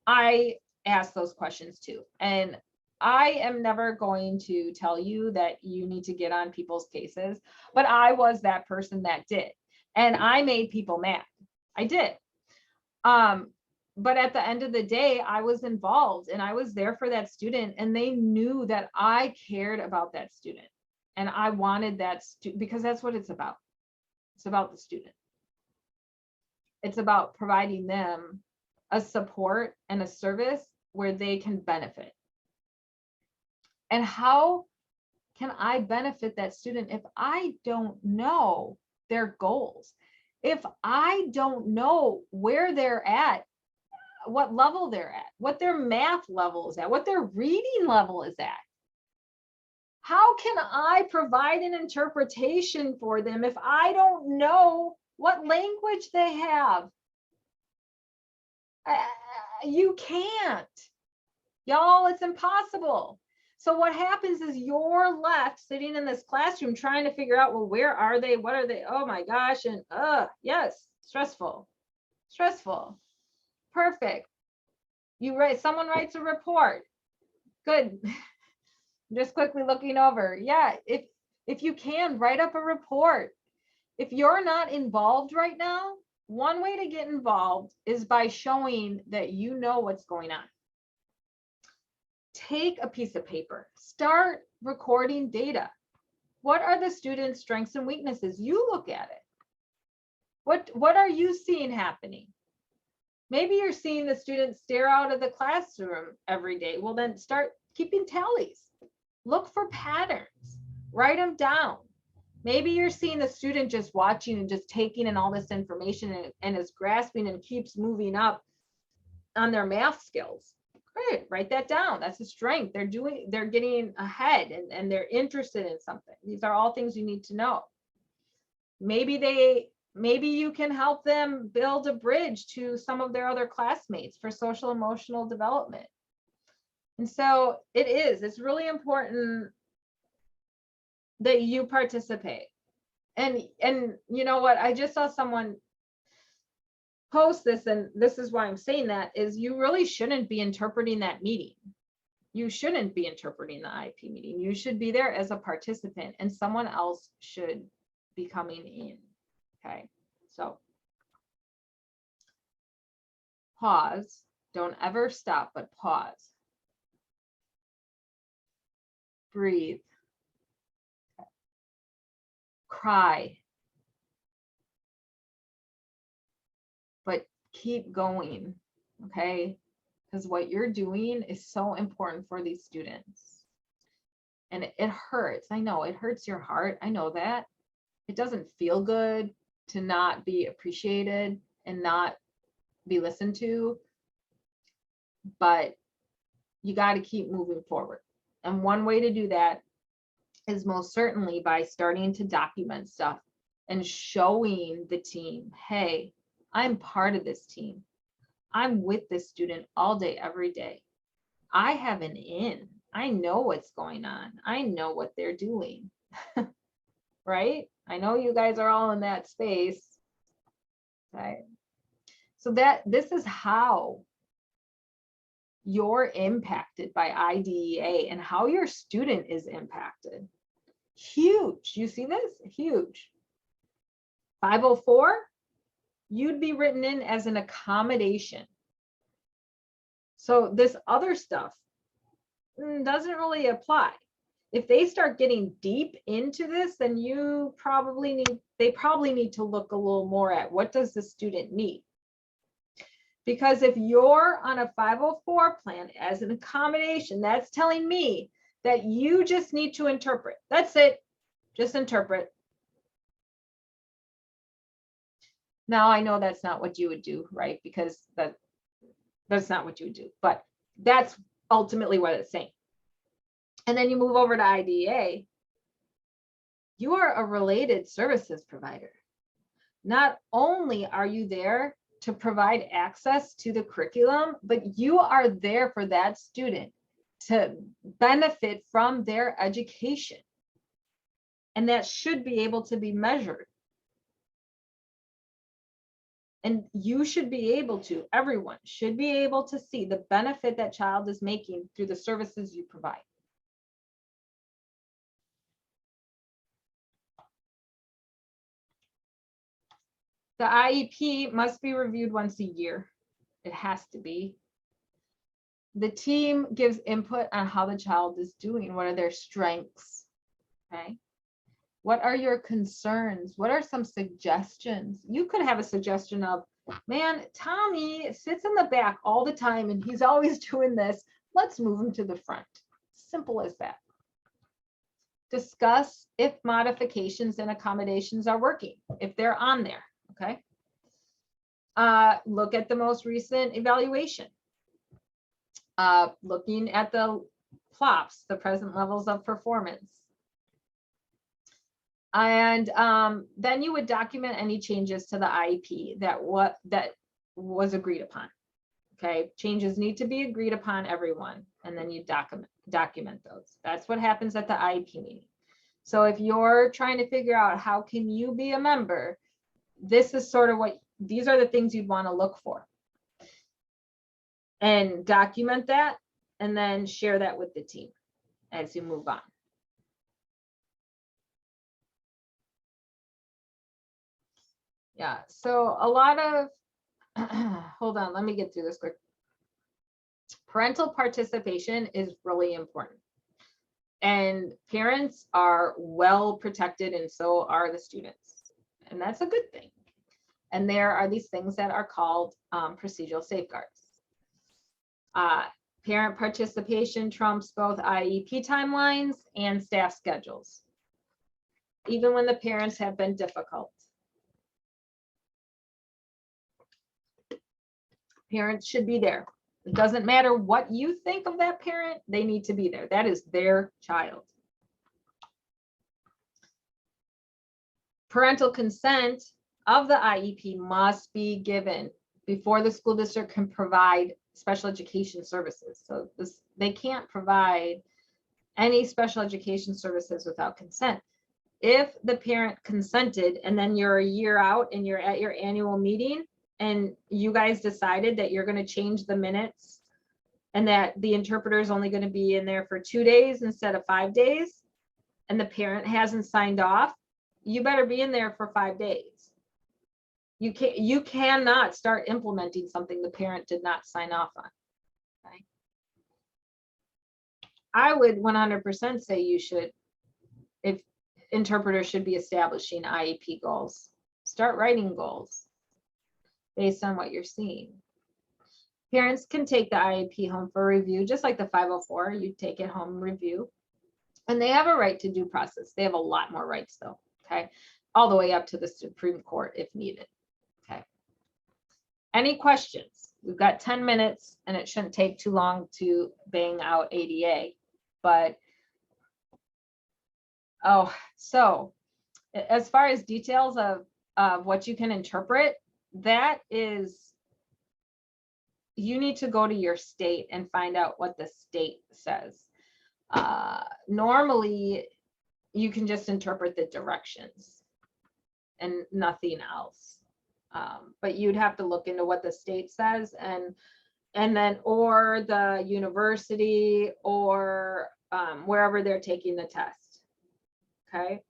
I ask those questions too. And I am never going to tell you that you need to get on people's cases, but I was that person that did. And I made people mad. I did. But at the end of the day, I was involved and I was there for that student, and they knew that I cared about that student. And I wanted that because that's what it's about. It's about the student. It's about providing them a support and a service where they can benefit. And how can I benefit that student if I don't know their goals? If I don't know where they're at, what level they're at, what their math level is at, what their reading level is at? How can I provide an interpretation for them if I don't know what language they have? You can't. Y'all, it's impossible. So what happens is you're left sitting in this classroom trying to figure out, well, where are they? What are they? Oh my gosh. And yes, stressful, stressful. Perfect. Someone writes a report. Good. Just quickly looking over. Yeah, if you can, write up a report. If you're not involved right now, one way to get involved is by showing that you know what's going on. Take a piece of paper, start recording data. What are the students' strengths and weaknesses? You look at it. What are you seeing happening? Maybe you're seeing the students stare out of the classroom every day. Well, then start keeping tallies. Look for patterns, write them down. Maybe you're seeing the student just watching and just taking in all this information and is grasping and keeps moving up on their math skills. Great, write that down. That's a strength. They're getting ahead and they're interested in something. These are all things you need to know. Maybe you can help them build a bridge to some of their other classmates for social emotional development. And so it's really important that you participate. And you know what, I just saw someone post this, and this is why I'm saying that, is you really shouldn't be interpreting that meeting. You shouldn't be interpreting the IEP meeting. You should be there as a participant, and someone else should be coming in. Okay, so pause. Don't ever stop, but pause. breathe, cry, but keep going, okay? Because what you're doing is so important for these students. And it hurts. I know it hurts your heart. I know that. It doesn't feel good to not be appreciated and not be listened to, but you got to keep moving forward. And one way to do that is most certainly by starting to document stuff and showing the team, hey, I'm part of this team. I'm with this student all day, every day. I have an in. I know what's going on. I know what they're doing. Right? I know you guys are all in that space. Right? So this is how you're impacted by IDEA and how your student is impacted. Huge. You see this? Huge. 504, you'd be written in as an accommodation. So this other stuff doesn't really apply. If they start getting deep into this, then they probably need to look a little more at what does the student need. Because if you're on a 504 plan as an accommodation, that's telling me that you just need to interpret. That's it. Just interpret. Now, I know that's not what you would do, right? Because that's not what you would do, but that's ultimately what it's saying. And then you move over to IDEA. You are a related services provider. Not only are you there to provide access to the curriculum, but you are there for that student to benefit from their education. And that should be able to be measured. And you should be able to, everyone should be able to see the benefit that child is making through the services you provide. The IEP must be reviewed once a year. It has to be. The team gives input on how the child is doing. What are their strengths? Okay. What are your concerns? What are some suggestions? You could have a suggestion of, man, Tommy sits in the back all the time and he's always doing this. Let's move him to the front. Simple as that. Discuss if modifications and accommodations are working, if they're on there. Okay. Look at the most recent evaluation. Looking at the PLOPs, the present levels of performance. And then you would document any changes to the IEP that was agreed upon. Okay, changes need to be agreed upon, everyone, and then you document those. That's what happens at the IEP meeting. So if you're trying to figure out how can you be a member, this is sort of these are the things you'd want to look for. And document that, and then share that with the team as you move on. Yeah, so a lot of, hold on, let me get through this quick. Parental participation is really important. And parents are well protected, and so are the students. And that's a good thing. And there are these things that are called procedural safeguards. Parent participation trumps both IEP timelines and staff schedules, even when the parents have been difficult. Parents should be there. It doesn't matter what you think of that parent, they need to be there. That is their child. Parental consent of the IEP must be given before the school district can provide special education services. So they can't provide any special education services without consent. If the parent consented and then you're a year out and you're at your annual meeting and you guys decided that you're going to change the minutes and that the interpreter is only going to be in there for 2 days instead of 5 days, and the parent hasn't signed off, you better be in there for 5 days. You cannot start implementing something the parent did not sign off on. Okay. I would 100% say you should, if interpreters should be establishing IEP goals, start writing goals based on what you're seeing. Parents can take the IEP home for review, just like the 504, you take it home review. And they have a right to due process. They have a lot more rights though, okay? All the way up to the Supreme Court if needed, okay? Any questions? We've got 10 minutes and it shouldn't take too long to bang out ADA, but, oh, so as far as details of what you can interpret, that is, you need to go to your state and find out what the state says. Normally, you can just interpret the directions and nothing else. But you'd have to look into what the state says and then, or the university or wherever they're taking the test. Okay.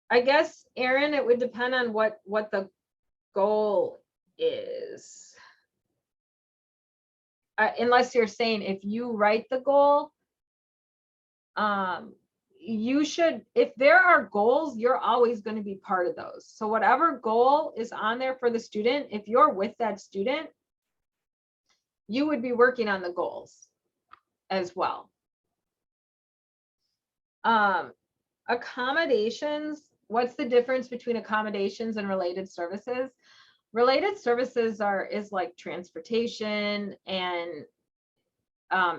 I guess, Erin, it would depend on what the goal is. Unless you're saying if you write the goal, you should, if there are goals, you're always going to be part of those. So whatever goal is on there for the student, if you're with that student, you would be working on the goals as well. Accommodations, what's the difference between accommodations and related services? Related services is like transportation and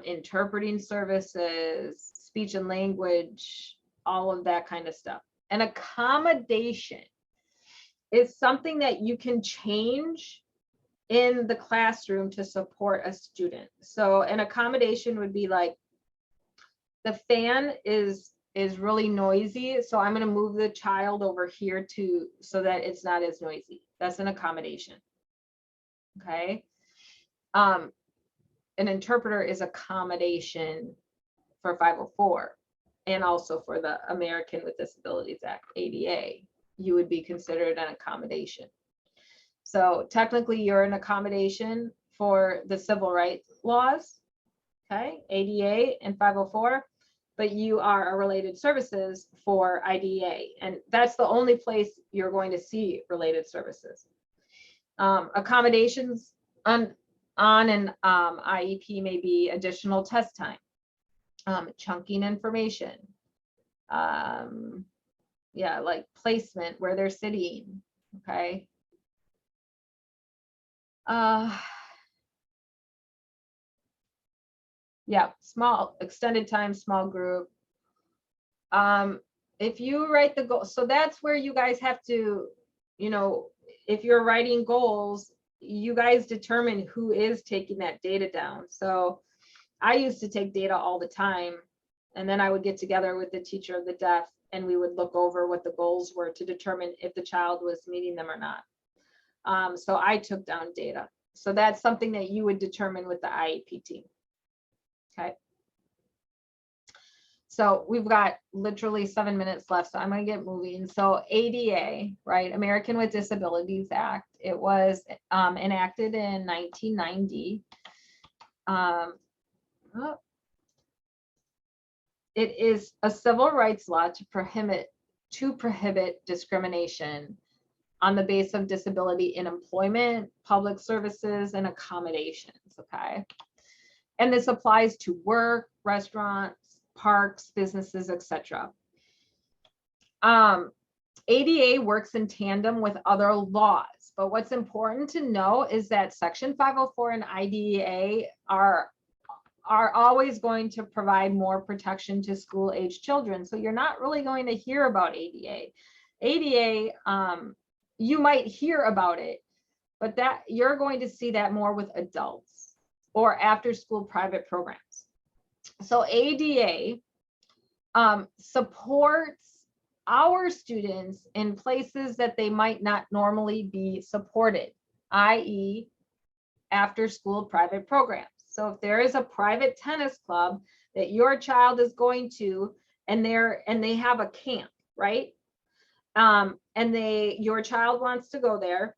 interpreting services, speech and language, all of that kind of stuff. An accommodation is something that you can change in the classroom to support a student. So an accommodation would be like, the fan is really noisy, so I'm going to move the child over here so that it's not as noisy. That's an accommodation. Okay. An interpreter is accommodation for 504 and also for the American with Disabilities Act, ADA. You would be considered an accommodation. So technically you're an accommodation for the civil rights laws, okay, ADA and 504, but you are a related services for IDEA. And that's the only place you're going to see related services. Accommodations on an IEP may be additional test time, chunking information, yeah, like placement where they're sitting, okay. Yeah, small, extended time, small group. If you write the goal, so that's where you guys have to, you know, if you're writing goals, you guys determine who is taking that data down. So I used to take data all the time, and then I would get together with the teacher of the deaf and we would look over what the goals were to determine if the child was meeting them or not. So I took down data. So that's something that you would determine with the IEP team. Okay. So we've got literally 7 minutes left, so I'm going to get moving. So ADA, right, American with Disabilities Act, it was enacted in 1990. It is a civil rights law to prohibit discrimination on the basis of disability in employment, public services, and accommodations, okay? And this applies to work, restaurants, parks, businesses, etc. ADA works in tandem with other laws, but what's important to know is that Section 504 and IDEA are always going to provide more protection to school-age children. So you're not really going to hear about ADA. ADA, you might hear about it, but that you're going to see that more with adults or after-school private programs. So ADA supports our students in places that they might not normally be supported, i.e. after-school private programs. So if there is a private tennis club that your child is going to, and they have a camp, right? And your child wants to go there,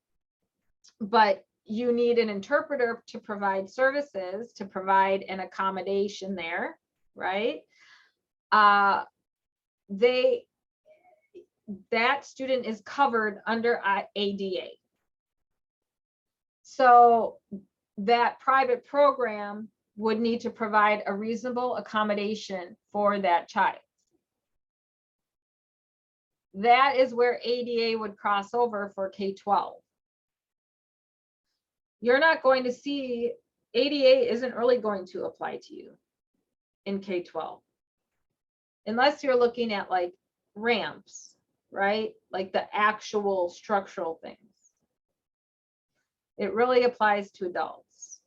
but you need an interpreter to provide services, to provide an accommodation there, right? That student is covered under ADA. So that private program would need to provide a reasonable accommodation for that child. That is where ADA would cross over for K-12. You're not going to see, ADA isn't really going to apply to you in K-12. Unless you're looking at like ramps, right? Like the actual structural things. It really applies to adults.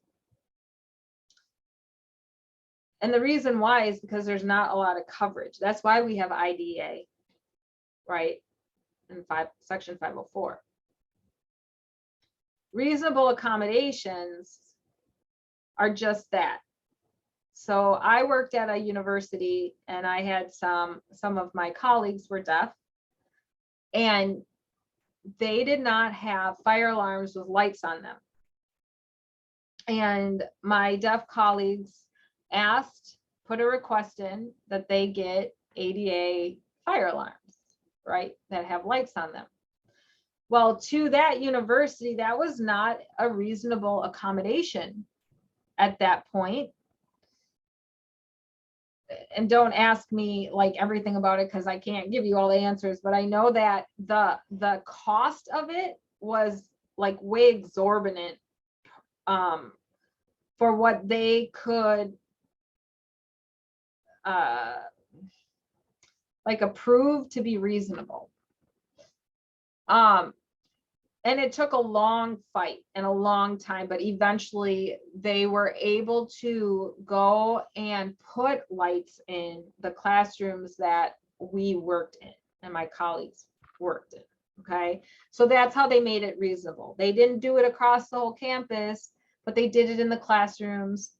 And the reason why is because there's not a lot of coverage. That's why we have IDEA, right? In section 504. Reasonable accommodations are just that. So I worked at a university and I had some of my colleagues were deaf, and they did not have fire alarms with lights on them. And my deaf colleagues put a request in that they get ADA fire alarms, right, that have lights on them. Well, to that university, that was not a reasonable accommodation at that point. And don't ask me like everything about it because I can't give you all the answers, but I know that the cost of it was like way exorbitant for what they could like approve to be reasonable. And it took a long fight and a long time, but eventually they were able to go and put lights in the classrooms that we worked in and my colleagues worked in. Okay, so that's how they made it reasonable. They didn't do it across the whole campus, but they did it in the classrooms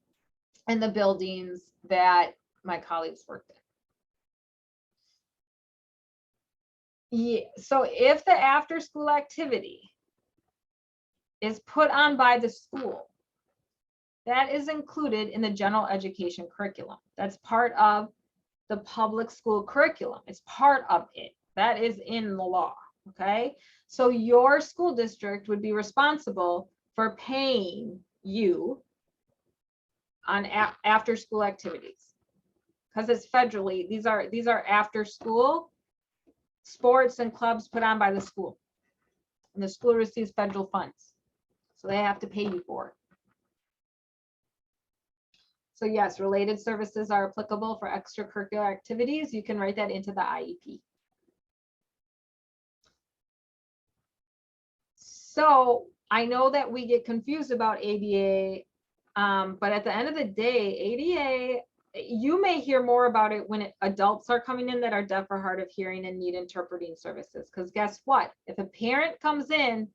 and the buildings that my colleagues worked in. Yeah, so if the after school activity is put on by the school, that is included in the general education curriculum. That's part of the public school curriculum. It's part of it. That is in the law, okay? So your school district would be responsible for paying you on after school activities because it's federally. These are after school sports and clubs put on by the school, and the school receives federal funds. So they have to pay you for it. So yes, related services are applicable for extracurricular activities. You can write that into the IEP. So I know that we get confused about ADA, but at the end of the day, ADA, you may hear more about it when adults are coming in that are deaf or hard of hearing and need interpreting services. Because guess what? If a parent comes in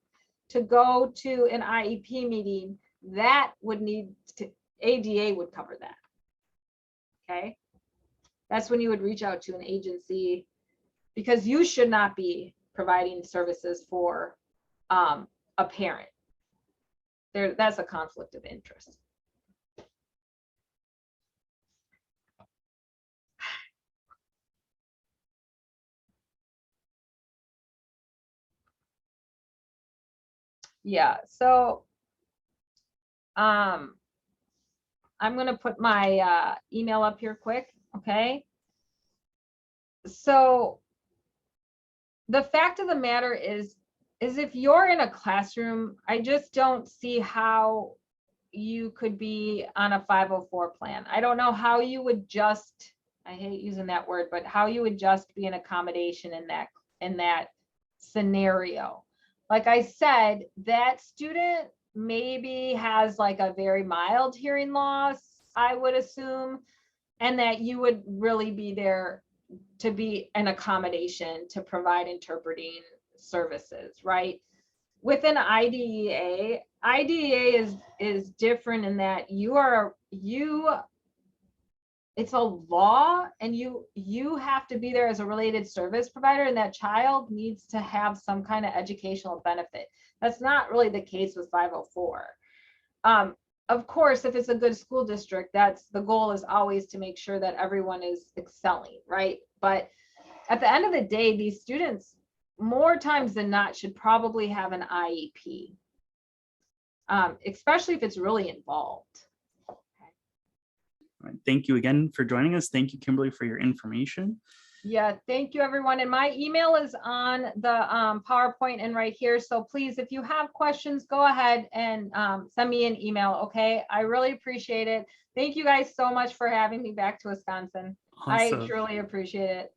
to go to an IEP meeting, that would need to, ADA would cover that. Okay, that's when you would reach out to an agency because you should not be providing services for a parent. That's a conflict of interest. Yeah, so I'm going to put my email up here quick, okay? So the fact of the matter is if you're in a classroom, I just don't see how you could be on a 504 plan. I don't know how you would just, I hate using that word, but how you would just be an accommodation in that scenario. Like I said, that student maybe has like a very mild hearing loss, I would assume, and that you would really be there to be an accommodation to provide interpreting services, right? With an IDEA is different in that you it's a law, and you have to be there as a related service provider, and that child needs to have some kind of educational benefit. That's not really the case with 504. Of course, if it's a good school district, that's the goal, is always to make sure that everyone is excelling, right? But at the end of the day, these students, more times than not, should probably have an IEP, especially if it's really involved. All right, thank you again for joining us. Thank you, Kimberly, for your information. Yeah, thank you, everyone. And my email is on the PowerPoint and right here. So please, if you have questions, go ahead and send me an email, okay? I really appreciate it. Thank you guys so much for having me back to Wisconsin. I Awesome. truly appreciate it.